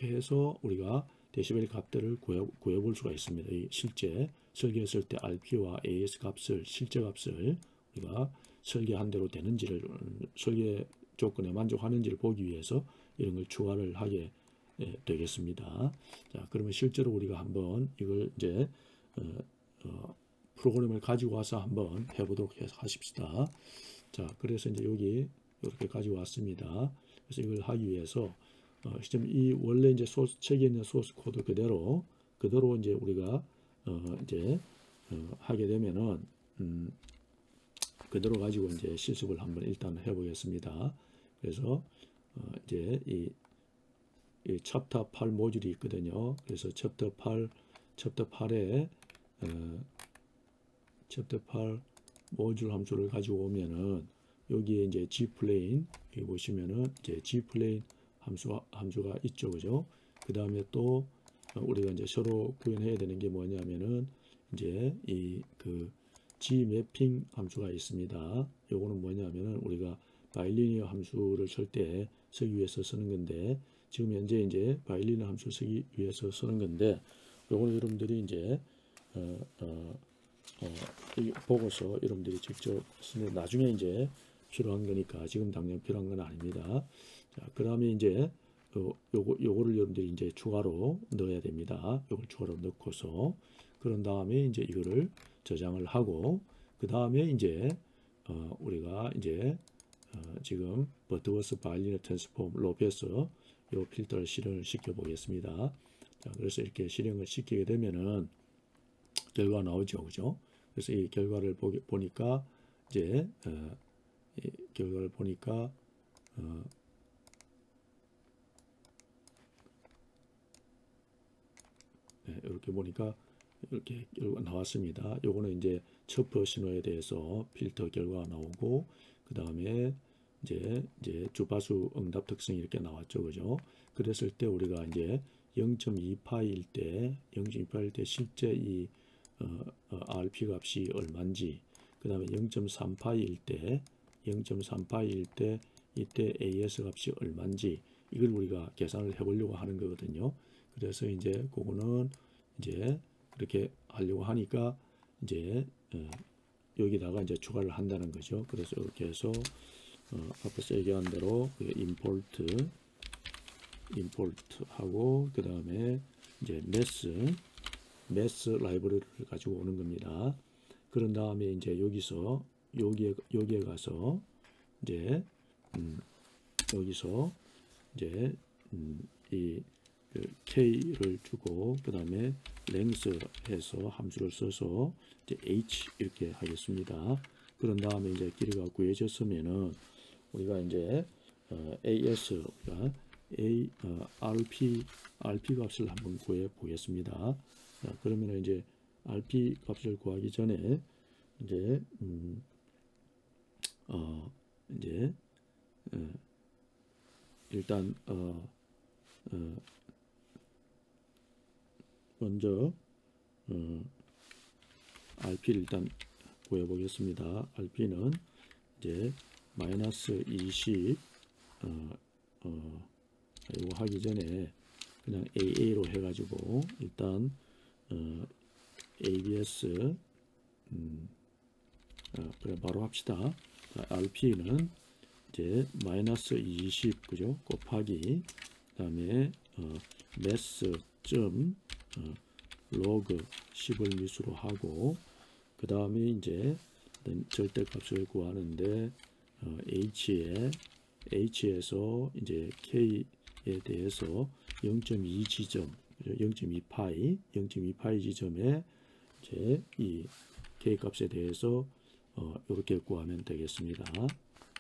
해서 우리가 데시벨 값들을 구해볼 수가 있습니다. 이 실제 설계했을 때 RP와 AS 값을, 실제 값을 우리가 설계한 대로 되는지를, 설계 조건에 만족하는지를 보기 위해서 이런 걸 추가를 하게 되겠습니다. 자, 그러면 실제로 우리가 한번 이걸 이제 프로그램을 가지고 와서 한번 해보도록 하십시다. 자, 그래서 이제 여기 이렇게 가지고 왔습니다. 그래서 이걸 하기 위해서 지금 이 원래 이제 책에 있는 소스 코드 그대로 이제 우리가 이제 하게 되면은 그대로 가지고 이제 실습을 한번 일단 해보겠습니다. 그래서 이제 이 챕터 8 모듈이 있거든요. 그래서 챕터 8에 챕터 8 모듈 함수를 가지고 오면은, 여기에 이제 G플레인 여기 보시면은 이제 G플레인 함수가 있죠, 그죠? 그 다음에 또 우리가 이제 서로 구현해야 되는 게 뭐냐면은, 이제 이 그 G매핑 함수가 있습니다. 요거는 뭐냐면은 우리가 바이리니어 함수를 쓰기 위해서 쓰는 건데, 지금 현재 이제 바이리니어 함수를 쓰기 위해서 쓰는 건데, 요거는 여러분들이 이제 보고서 여러분들이 직접 쓰는, 나중에 이제 필요한 거니까 지금 당장 필요한 건 아닙니다. 자, 그 다음에 이제 요거를 여러분들이 이제 추가로 넣어야 됩니다. 요걸 추가로 넣고서, 그런 다음에 이제 이거를 저장을 하고, 그 다음에 이제 우리가 이제 지금 버드워스 바이리니어 트랜스폼 로페스 요 필터를 실행을 시켜 보겠습니다. 자, 그래서 이렇게 실행을 시키게 되면은 결과가 나오죠, 그죠? 그래서 이 결과를 보니까 이제 이 결과를 보니까 네, 이렇게 보니까 이렇게 결과 나왔습니다. 요거는 이제 첩퍼 신호에 대해서 필터 결과가 나오고, 그 다음에 이제 주파수 응답 특성이 이렇게 나왔죠, 그죠? 그랬을 때 우리가 이제 0.28일 때 실제 이 RP 값이 얼마인지, 그 다음에 0.38일 때 이때 AS 값이 얼마인지 이걸 우리가 계산을 해보려고 하는 거거든요. 그래서 이제 그거는 이제 그렇게 하려고 하니까 이제 여기다가 이제 추가를 한다는 거죠. 그래서 이렇게 해서 앞에서 얘기한 대로 임포트 하고, 그 다음에 이제 메스 라이브러리를 가지고 오는 겁니다. 그런 다음에 이제 여기에 가서 이제 여기서 이제 이 K를 주고, 그 다음에 length 해서 함수를 써서 이제 H 이렇게 하겠습니다. 그런 다음에 이제 길이가 구해졌으면은 우리가 이제 AS가 RP 값을 한번 구해 보겠습니다. 자, 그러면 이제 RP 값을 구하기 전에 이제 일단 먼저 RP를 일단 구해 보겠습니다. RP는 이제 마이너스 20 이거 하기 전에 그냥 AA로 해가지고 일단 ABS 그래 바로 합시다. RP는 이제 마이너스 20 그죠? 곱하기 그다음에 mass log 10을 미수로 하고, 그 다음에 이제 절대값을 구하는데 H에서 이제 K에 대해서 0.2 지점, 0.2파이 지점에 이제 이 K 값에 대해서 이렇게 구하면 되겠습니다.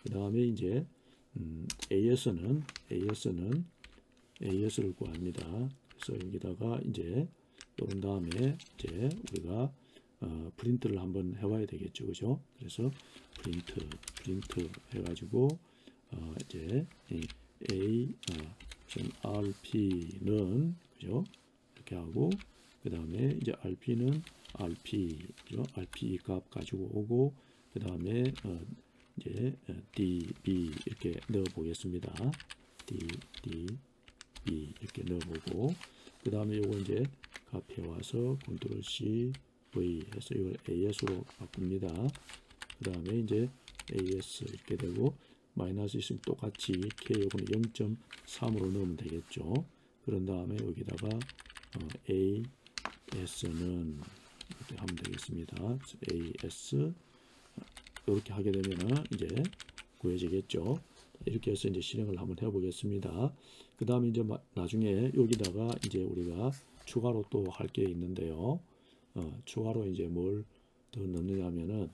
그 다음에 이제 AS를 구합니다. 그래서 여기다가 이제 이런 다음에 이제 우리가 프린트를 한번 해봐야 되겠죠, 그죠? 그래서 프린트 해가지고 이제 RP는 그죠? 이렇게 하고, 그 다음에 이제 RP는 그죠? RP 값 가지고 오고, 그 다음에 이제 DB 이렇게 넣어 보겠습니다. DB 이렇게 넣어보고, 그 다음에 요거 이제 값 해와서 Ctrl C V 해서 이걸 AS로 바꿉니다. 그 다음에 이제 AS 이렇게 되고, 마이너스 있으면 똑같이 K 요거는 0.3으로 넣으면 되겠죠. 그런 다음에 여기다가 AS는 이렇게 하면 되겠습니다. AS 이렇게 하게 되면은 이제 구해지겠죠. 이렇게 해서 이제 실행을 한번 해보겠습니다. 그 다음에 이제 나중에 여기다가 이제 우리가 추가로 또 할 게 있는데요. 추가로 이제 뭘 더 넣느냐면은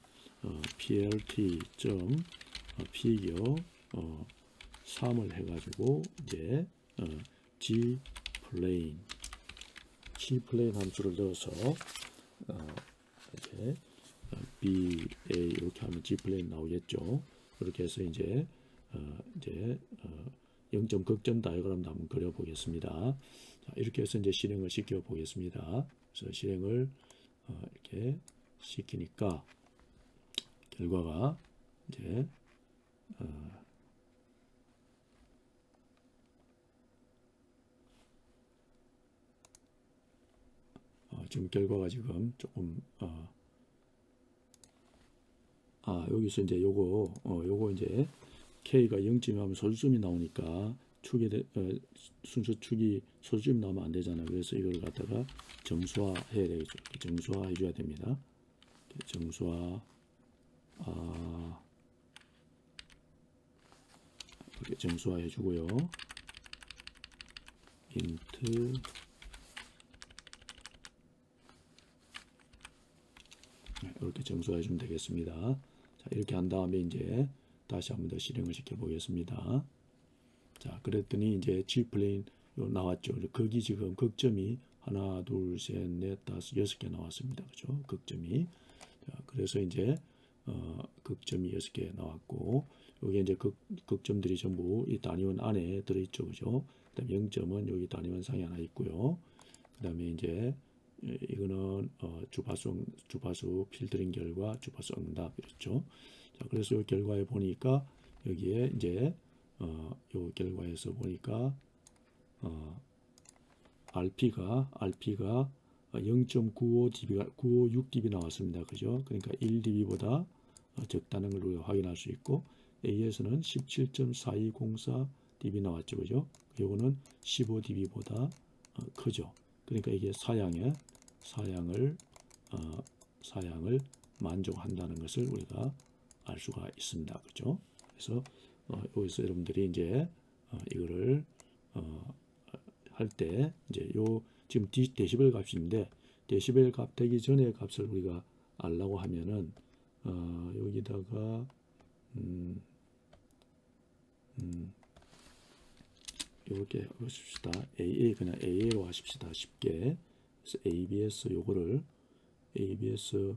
plt 피겨 3을 해가지고 이제 gplane 함수를 넣어서 이제 BA 이렇게 하면 gplane 나오겠죠. 그렇게 해서 이제 0점 극점 다이어그램도 한번 그려 보겠습니다. 자, 이렇게 해서 이제 실행을 시켜 보겠습니다. 그래서 실행을 이렇게 시키니까 결과가 이제 지금 결과가 지금 조금 여기서 이제 요거 이제 K가 0쯤이 하면 소수점이 나오니까 순수 축이 소수점이 나오면 안 되잖아요. 그래서 이걸 갖다가 정수화 해야 되겠죠. 정수화 해줘야 됩니다. 정수화 이렇게 정수화 해주고요. int 이렇게 정수해 주면 되겠습니다. 자, 이렇게 한 다음에 이제 다시 한번 더 실행을 시켜 보겠습니다. 자, 그랬더니 이제 G플레인 나왔죠. 거기 지금 극점이 하나, 둘, 셋, 넷, 다섯, 6개 나왔습니다. 그죠? 극점이. 자, 그래서 이제 극점이 6개 나왔고, 여기 이제 극점들이 전부 이 단위원 안에 들어있죠. 그죠? 그 다음에 0점은 여기 단위원 상에 하나 있고요. 그 다음에 이제 이거는 주파수 필터링 결과, 주파수 응답 이렇죠. 자, 그래서 이 결과에 보니까 여기에 이제 요 결과에서 보니까 RP가 0.95dB가 956dB 나왔습니다. 그죠? 그러니까 1dB보다 적다는 걸 우리가 확인할 수 있고, A에서는 17.4204dB 나왔죠. 그죠? 요거는 15dB보다 크죠. 그러니까 이게 사양을 만족한다는 것을 우리가 알 수가 있습니다. 그죠? 그래서 여기서 여러분들이 이제 이거를 할 때 이제 요 지금 데시벨 값인데, 데시벨 값 되기 전에 값을 우리가 알라고 하면은 여기다가 이렇게 하십시다. AA 그냥 AA로 하십시다. 쉽게. 그래서 ABS 요거를 ABS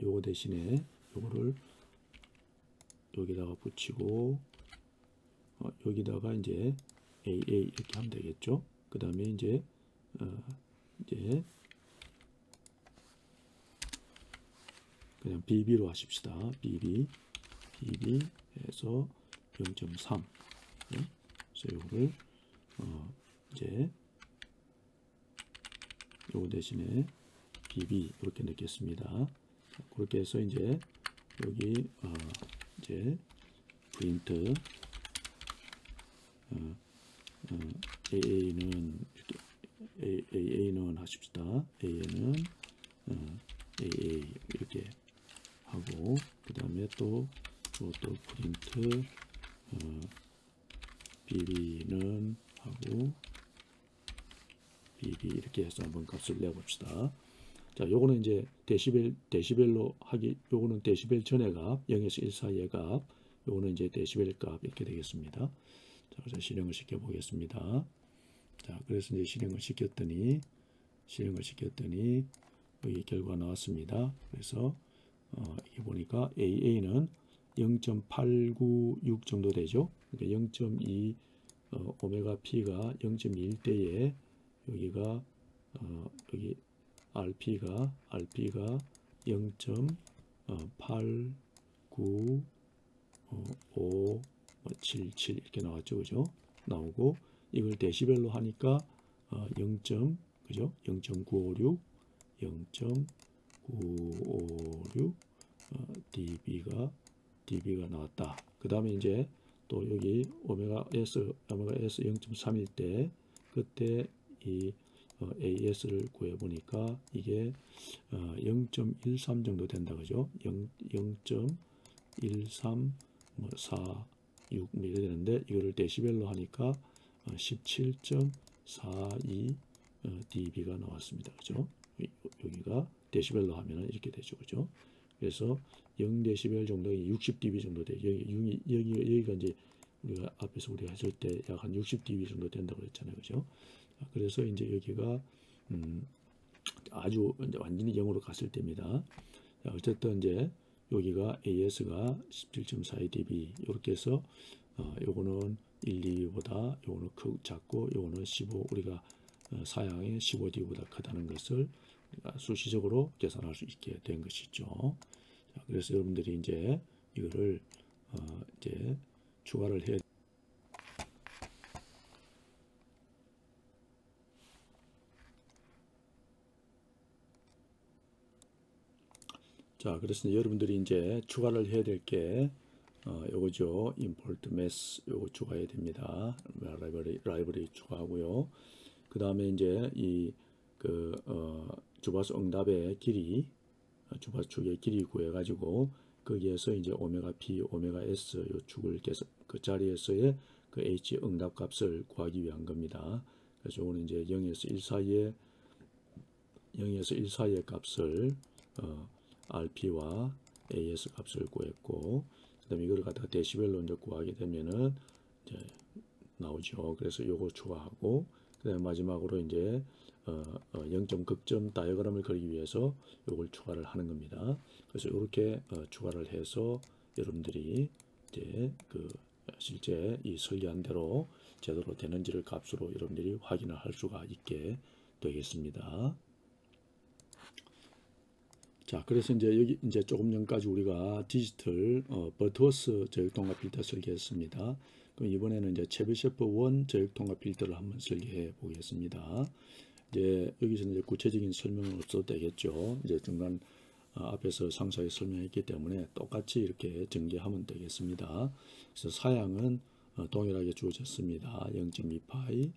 요거 대신에 요거를 여기다가 붙이고 여기다가 이제 AA 이렇게 하면 되겠죠. 그 다음에 이제 그냥 BB로 하십시다. BB 해서 0.3. 그래서 요거를 이제 요거 대신에 BB 이렇게 넣겠습니다. 그렇게 해서 이제 여기 이제 프린트 AA는 하십시다. AA는 AA 이렇게 하고, 그 다음에 또 프린트 BB는 하고 BB 이렇게 해서 한번 값을 내봅시다. 자, 요거는 이제 데시벨로 하기, 요거는 데시벨 전의 값, 0에서 1 사이의 값, 요거는 이제 데시벨 값 이렇게 되겠습니다. 자, 그래서 실행을 시켜 보겠습니다. 자, 그래서 이제 실행을 시켰더니 여기 결과 나왔습니다. 그래서 이게 보니까 AA는 0.896 정도 되죠. 그러니까 0.2 오메가 P가 0.1대에 여기가 여기 RP가 0.89577 이렇게 나왔죠. 그죠? 나오고, 이걸 데시벨로 하니까 0.956 dB가 나왔다. 그 다음에 이제 또 여기 오메가 S 0.3일 때 그때 이 AS를 구해 보니까 이게 0.13 정도 된다. 그죠? 0.1346 이렇게 되는데, 이거를 데시벨로 하니까 17.42 dB가 나왔습니다. 그죠? 여기가 데시벨로 하면은 이렇게 되죠. 그죠? 그래서 0데시벨 정도, 60dB 정도 돼. 여기가 이제 우리가 앞에서 우리가 했을 때 약 한 60dB 정도 된다고 그랬잖아요. 그죠? 그래서 이제 여기가 아주 이제 완전히 0으로 갔을 때입니다. 자, 어쨌든 이제 여기가 AS가 17.42dB 이렇게 해서 요거는 1dB보다 요거는 작고 요거는 15 우리가 사양의 15dB보다 크다는 것을 우리가 수시적으로 계산할 수 있게 된 것이죠. 자, 그래서 여러분들이 이제 이거를 이제 추가를 해. 자, 그래서 여러분들이 이제 추가를 해야 될 게 요거죠. import mass 요거 추가해야 됩니다. 라이브러리 추가하고요. 그 다음에 이제 이 주파수 응답의 길이, 주파수 축의 길이 구해가지고 거기에서 이제 오메가 P, 오메가 S 요 축을 그 자리에서의 그 H 응답 값을 구하기 위한 겁니다. 그래서 요거는 이제 0에서 1 사이의 값을 RP와 AS 값을 구했고, 그다음에 이걸 갖다가 데시벨로 이제 구하게 되면은 이제 나오죠. 그래서 요거 추가하고, 그다음에 마지막으로 이제 0점 극점 다이어그램을 그리기 위해서 요걸 추가를 하는 겁니다. 그래서 이렇게 추가를 해서 여러분들이 이제 실제 이 설계한 대로 제대로 되는지를 값으로 여러분들이 확인을 할 수가 있게 되겠습니다. 자, 그래서 이제 여기 이제 조금 전까지 우리가 디지털 버트워스 저역통합 필터 설계했습니다. 그럼 이번에는 이제 체비셰프 1 저역통합 필터를 한번 설계해 보겠습니다. 이제 여기서 이제 구체적인 설명은 없어도 되겠죠. 이제 중간 앞에서 상세하게 설명했기 때문에 똑같이 이렇게 전개하면 되겠습니다. 그래서 사양은 동일하게 주어졌습니다. 0.2파이,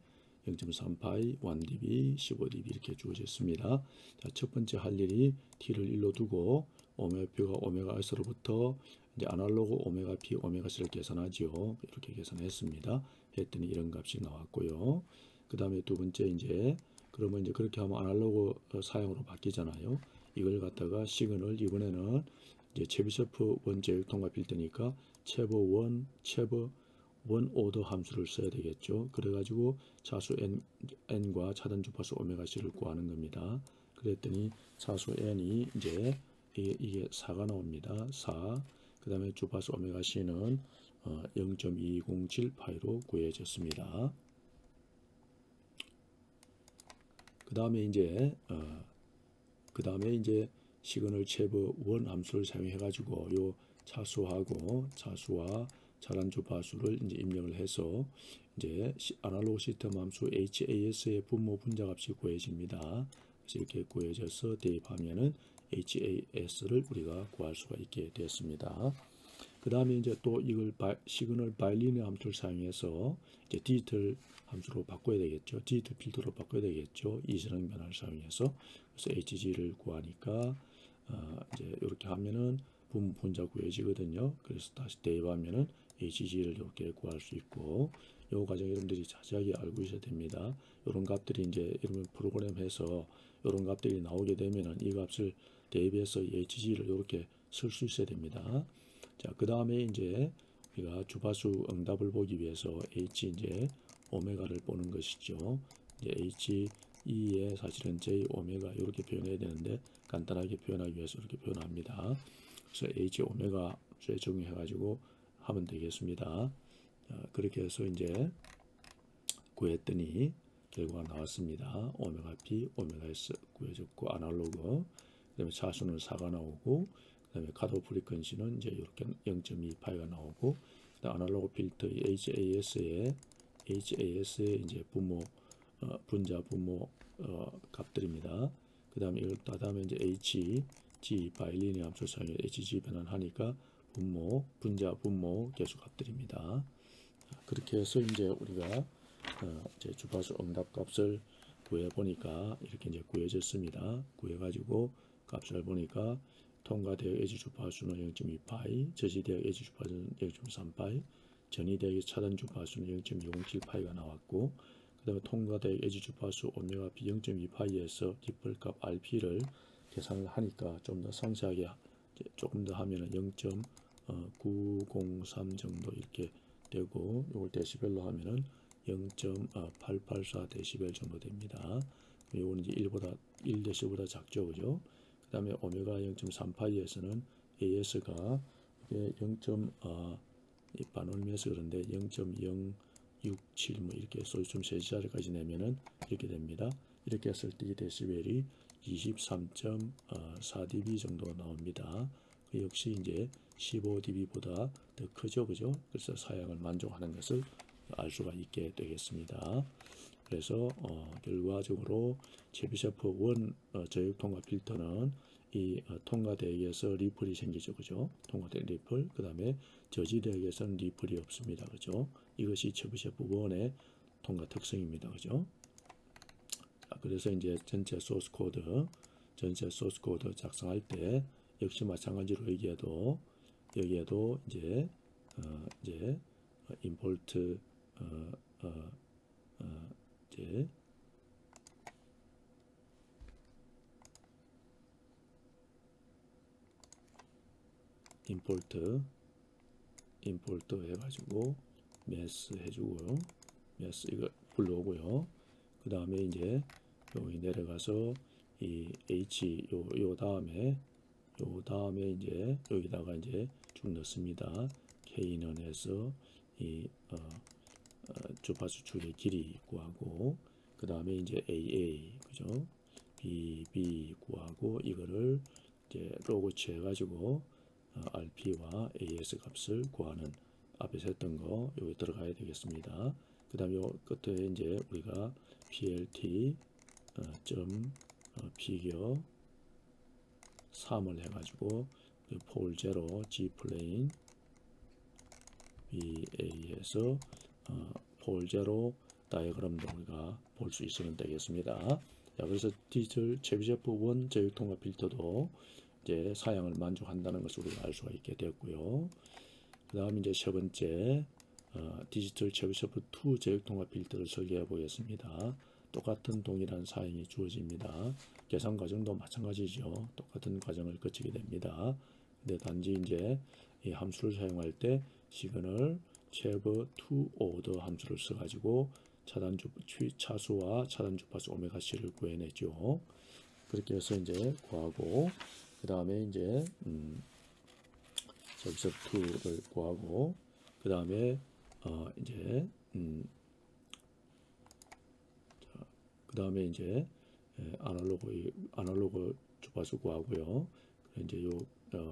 0.3파이, 1dB, 15dB 이렇게 주어졌습니다. 자, 첫 번째 할 일이 t를 1로 두고 오메가표가 오메가 S로부터 이제 아날로그 오메가 P, 오메가 C를 계산하지요. 이렇게 계산했습니다. 했더니 이런 값이 나왔고요. 그 다음에 두 번째 이제 그러면 이제 그렇게 하면 아날로그 사양으로 바뀌잖아요. 이걸 갖다가 시그널 이번에는 이제 체비셰프 원제역 통합 필터니까 체버 원 오더 함수를 써야 되겠죠. 그래가지고 차수 n과 차단 주파수 오메가 c를 구하는 겁니다. 그랬더니 차수 n이 이제 이게 4가 나옵니다. 4. 그 다음에 주파수 오메가 c는 0.207파이로 구해졌습니다. 그 다음에 이제 시그널 체버 원 함수를 사용해 가지고 요 차수와 차단 주파수를 이제 입력을 해서 이제 아날로그 시스템 함수 HAS의 분모 분자 값이 구해집니다. 그래서 이렇게 구해져서 대입하면은 HAS를 우리가 구할 수가 있게 됐습니다. 그 다음에 이제 또 이걸 시그널 바이리니어 함수를 사용해서 이제 디지털 함수로 바꿔야 되겠죠. 디지털 필터로 바꿔야 되겠죠. 이전행 변화를 사용해서. 그래서 HG를 구하니까 이제 이렇게 하면은 분자 구해지거든요. 그래서 다시 대입하면은 HG를 이렇게 구할 수 있고, 이 과정 여러분들이 자세하게 알고 있어야 됩니다. 이런 값들이 이제 여러분 프로그램해서 이런 값들이 나오게 되면은 이 값을 대입해서 HG를 이렇게 쓸 수 있어야 됩니다. 자, 그 다음에 이제 우리가 주파수 응답을 보기 위해서 H 이제 오메가를 보는 것이죠. 이제 H2에 사실은 J 오메가 이렇게 표현해야 되는데 간단하게 표현하기 위해서 이렇게 표현합니다. 그래서 H 오메가에 적용해 가지고 하면 되겠습니다. 그렇게 해서 이제 구했더니 결과가 나왔습니다. 오메가 P, 오메가 S 구해졌고 아날로그, 그다음에 차수는 4가 나오고, 그다음에 카드 프리퀀시는 이제 이렇게 0.2파이가 나오고, 그다음 아날로그 필터의 HAS의 이제 분자 분모 값들입니다. 그다음에 이걸 다음에 이제 HG 바이리니어 함수 사용해 HG 변환하니까 분자 분모 계수 값들입니다. 그렇게 해서 이제 우리가 이제 주파수 응답 값을 구해 보니까 이렇게 이제 구해졌습니다. 구해 가지고 값을 보니까 통과대역 에지 주파수는 0.2파이, 저지대역 에지 주파수는 0.3파이, 전이대역의 차단 주파수는 0.207파이가 나왔고, 그 다음에 통과대역 에지 주파수 오메가 B 0.2파이에서 디플 값 RP를 계산을 하니까 좀 더 상세하게 조금 더 하면은 0.903 정도 이렇게 되고, 이걸 데시벨로 하면은 0.884 데시벨 정도 됩니다. 이거는 이제 1데시보다 작죠, 그죠? 그 다음에 오메가 0.3파이에서는 AS가 이게 0.반올면서 그런데 0.067 뭐 이렇게 소수점 세자리까지 내면은 이렇게 됩니다. 이렇게 했을 때 이 데시벨이 23.4dB 정도가 나옵니다. 역시 이제 15dB보다 더 크죠, 그죠? 그래서 사양을 만족하는 것을 알 수가 있게 되겠습니다. 그래서 결과적으로 체비셰프 1 저역 통과 필터는 이 통과대역에서 리플이 생기죠, 그죠? 통과대 리플. 그 다음에 저지대역에서는 리플이 없습니다, 그죠? 이것이 체비셰프 1의 통과 특성입니다, 그죠? 자, 그래서 이제 전체 소스 코드 작성할 때 역시 마찬가지로 여기에도 이제 임포트 이제 임포트 해가지고 매스 해주고요. 매스 이거 불러오고요. 그 다음에 이제 여기 내려가서 이 h 요 다음에 이제 여기다가 이제 쭉 넣습니다. k는 해서 이 주파수 축의 길이 구하고, 그 다음에 이제 AA 그죠? BB 구하고, 이거를 이제 로그 취해가지고 RP와 AS 값을 구하는, 앞에서 했던 거 여기 들어가야 되겠습니다. 그 다음에 요 끝에 이제 우리가 PLT 피겨 3을 해가지고 폴 제로 G 플레인 BA에서 폴 제로 다이어그램도 우리가 볼 수 있으면 되겠습니다. 자, 그래서 디지털 체비셰프 1 제휴통합 필터도 이제 사양을 만족한다는 것을 우리가 알 수가 있게 되었고요. 그 다음 이제 세 번째 디지털 체비셰프 2 제휴통합 필터를 설계해 보겠습니다. 똑같은 동일한 사양이 주어집니다. 계산 과정도 마찬가지죠. 똑같은 과정을 거치게 됩니다. 근데 단지 이제 이 함수를 사용할 때 시그널 체브 투 오더 함수를 써가지고 차수와 차단 주파수 오메가 C를 구해내죠. 그렇게 해서 이제 구하고, 그 다음에 이제 저기서 2를 구하고, 그 다음에 이제 그 다음에 이제 아날로그 주파수 구하고요. 이제 요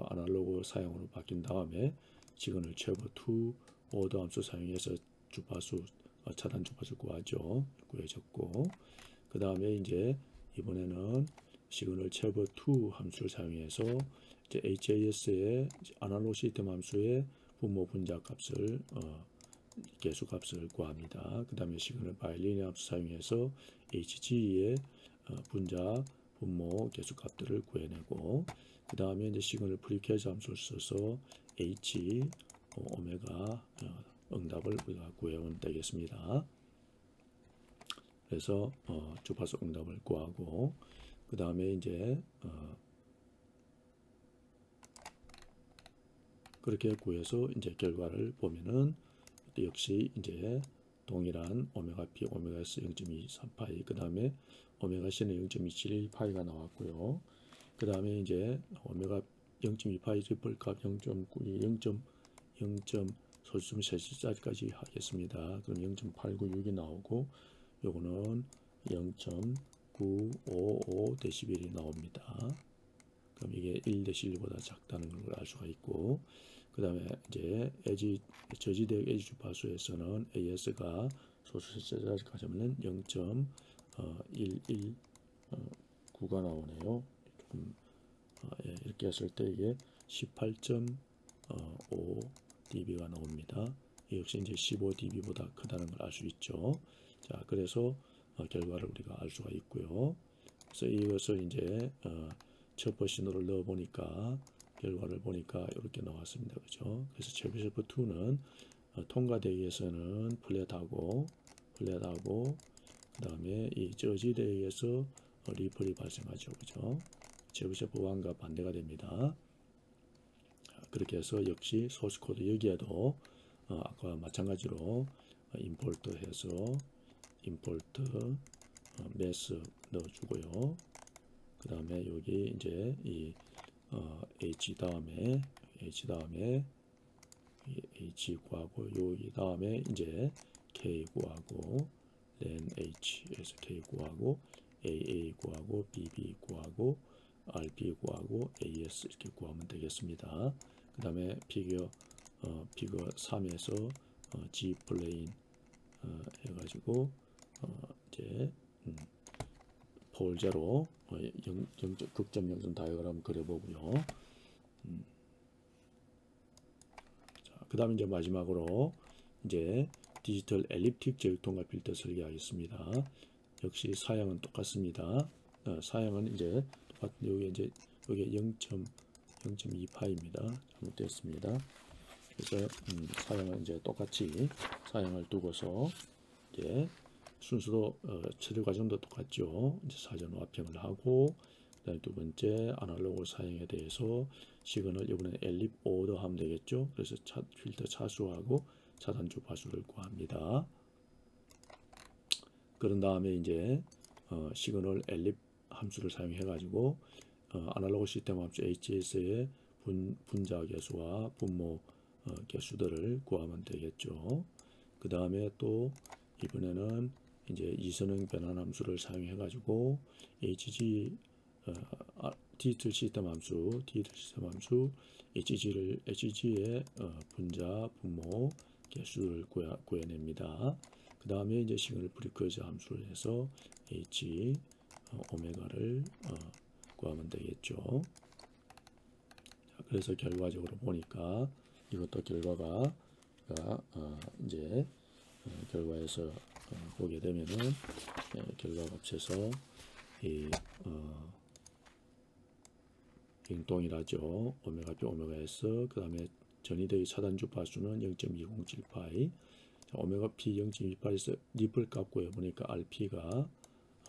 아날로그 사용으로 바뀐 다음에 시그널 체브 2 오더 함수 사용해서 주파수 차단 주파수 구하죠. 구해졌고, 그 다음에 이제 이번에는 시그널 체브 2 함수를 사용해서 이제 HAS의 아날로그 시스템 함수의 분모 분자 값을 개수 값을 구합니다. 그 다음에 시그널 바이리니어 함수 사용해서 HG의 분자 분모 개수 값들을 구해내고, 그 다음에 이제 시그널 프리퀘즈 함수를 써서 H 오메가 응답을 우리가 구해오면 되겠습니다. 그래서 주파수 응답을 구하고, 그 다음에 이제 그렇게 구해서 이제 결과를 보면은 역시 이제 동일한 오메가 P, 오메가 S 0.23파이, 그 다음에 오메가 C는 0.271파이가 나왔고요. 그 다음에 이제 오메가 0.2파이 트리플 값 0.9, 0. 소수점 세시짜리까지 하겠습니다. 그럼 0.896이 나오고, 요거는 0.955 데시벨이 나옵니다. 그럼 이게 1데시벨보다 작다는 걸 알 수가 있고, 그 다음에 이제 저지대역 에지 주파수에서는 AS가 소수 세시짜리까지 하면 0.119가 나오네요. 조금 이렇게 했을 때 이게 18.5 dB가 나옵니다. 역시 이제 15 dB보다 크다는 걸 알 수 있죠. 자, 그래서 결과를 우리가 알 수가 있고요. 그래서 이것을 이제 첫 버신으로 넣어 보니까 결과를 보니까 이렇게 나왔습니다. 그죠? 그래서 체비셰프 2는 통과대기에서는 플랫하고 그 다음에 이 저지대기에서 리플이 발생하죠. 그죠? 체비셰프 1과 반대가 됩니다. 그렇게 해서 역시 소스 코드 여기에도 아까 마찬가지로 임포트 해서 임포트 매스 넣어주고요. 그 다음에 여기 이제 이 H 다음에 H 구하고 여기 다음에 이제 K 구하고 len H에서 K 구하고 AA 구하고 BB 구하고 RP 구하고 AS 이렇게 구하면 되겠습니다. 그 다음에 피겨 3에서 G 플레인 해가지고 이제 폴 제로 극점 0점 다이어그램 그려보고요. 자, 그 다음에 이제 마지막으로 이제 디지털 엘립틱 제휴통합 필터 설계하겠습니다. 역시 사양은 똑같습니다. 사양은 이제 똑같은 여기 이제 여기 0.2파입니다. 잘못되었습니다. 그래서 사양은 이제 똑같이 사양을 두고서 이제 순서도 처리 과정도 똑같죠. 이제 사전 와평을 하고 그다음에 두 번째 아날로그 사용에 대해서 시그널 이번에 엘립 오더 하면 되겠죠. 그래서 필터 차수하고 차단 주파수를 구합니다. 그런 다음에 이제 시그널 엘립 함수를 사용해 가지고 아날로그 시스템 함수 HS의 분자 개수와 분모 개수들을 구하면 되겠죠. 그 다음에 또 이번에는 이제 이선행 변환 함수를 사용해 가지고 HG 디지털 시스템 함수 HG의 분자 분모 개수를 구해냅니다. 그 다음에 이제 시그널 프리쿼ен시 함수를 해서 H 오메가를 구하면 되겠죠. 자, 그래서 결과적으로 보니까 이것도 결과가 이제 결과에서 보게 되면은 결과 값에서 이 동일하죠. 오메가 P 오메가 S. 그 다음에 전이되기 차단 주파수는 0.2078. 오메가 P 0.28에서 리플 값 구해 보니까 RP가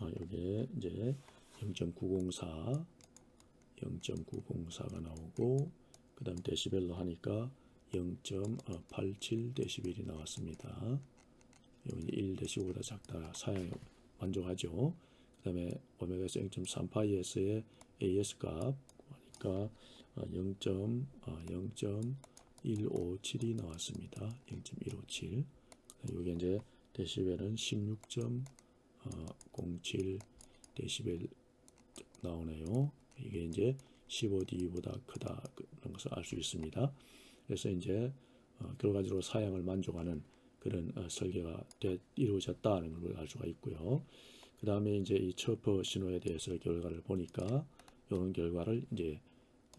여기에 이제 0.904가 나오고, 그 다음 데시벨로 하니까 0.87 데시벨이 나왔습니다. 여기 1데시벨보다 작다. 사양이 만족하죠. 그 다음에 오메가에서 0.38S의 AS 값 하니까 0.157이 나왔습니다. 0.157. 여기 이제 데시벨은 16.07 데시벨 나오네요. 이게 이제 15dB보다 크다 그런 것을 알 수 있습니다. 그래서 이제 결과적으로 사양을 만족하는 그런 설계가 이루어졌다는 걸 알 수가 있고요. 그 다음에 이제 이 처퍼 신호에 대해서 결과를 보니까 이런 결과를 이제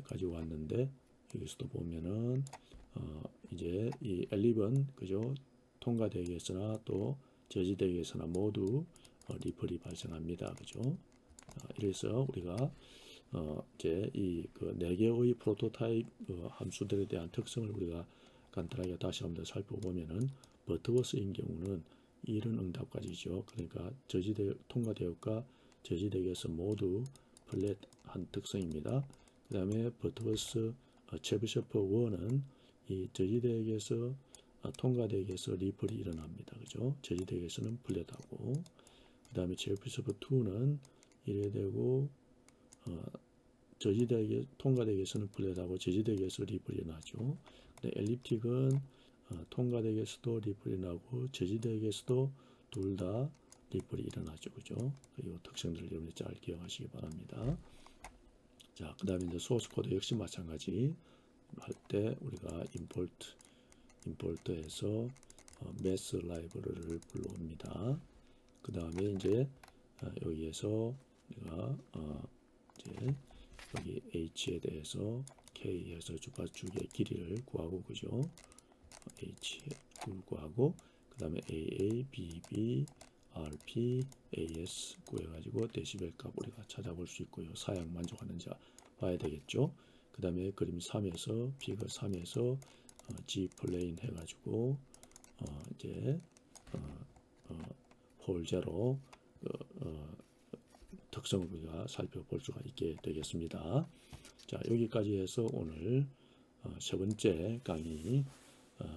가지고 왔는데, 여기서도 보면은 이제 이 엘립은 그죠, 통과되기 위해서나 또 저지되기 위해서나 모두 리플이 발생합니다. 그죠? 이래서 우리가 이제 이 그 4개의 프로토타입 함수들에 대한 특성을 우리가 간단하게 다시 한번 살펴보면은, 버트워스인 경우는 이런 응답까지죠. 그러니까 통과되었과 저지되기 위해서 모두 플랫한 특성입니다. 그 다음에 버트워스 체브셰퍼 1은 이 저지되기 위해서 통과되기 위해서 리플이 일어납니다. 그죠? 저지되기 위해서는 플랫하고, 그 다음에 체브셰퍼 2는 이래 되고 통과되기 위해서는 플랫하고 저지되기 위해서 리플이 일어나죠. 근데 엘립틱은 통과되기 위해서도 리플이 나고 저지되기 위해서도 둘 다 리플이 일어나죠. 그죠? 이 특성들을 여러분이 잘 기억하시기 바랍니다. 자, 그 다음에 이제 소스 코드 역시 마찬가지 할 때 우리가 임포트해서 매스 라이브러리를 불러옵니다. 그 다음에 이제 여기에서 우리가 이제 여기 H에 대해서 K에서 주파축의 길이를 구하고, 그죠? H를 구하고, 그 다음에 AA, BB, RP, AS 구해가지고 데시벨 값 우리가 찾아볼 수 있고요. 사양 만족하는지 봐야 되겠죠. 그 다음에 그림 3에서 피거 3에서 G 플레인 해가지고 이제 홀 제로 특성을 우리가 살펴볼 수가 있게 되겠습니다. 자, 여기까지 해서 오늘 세 번째 강의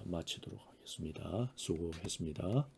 마치도록 하겠습니다. 수고했습니다.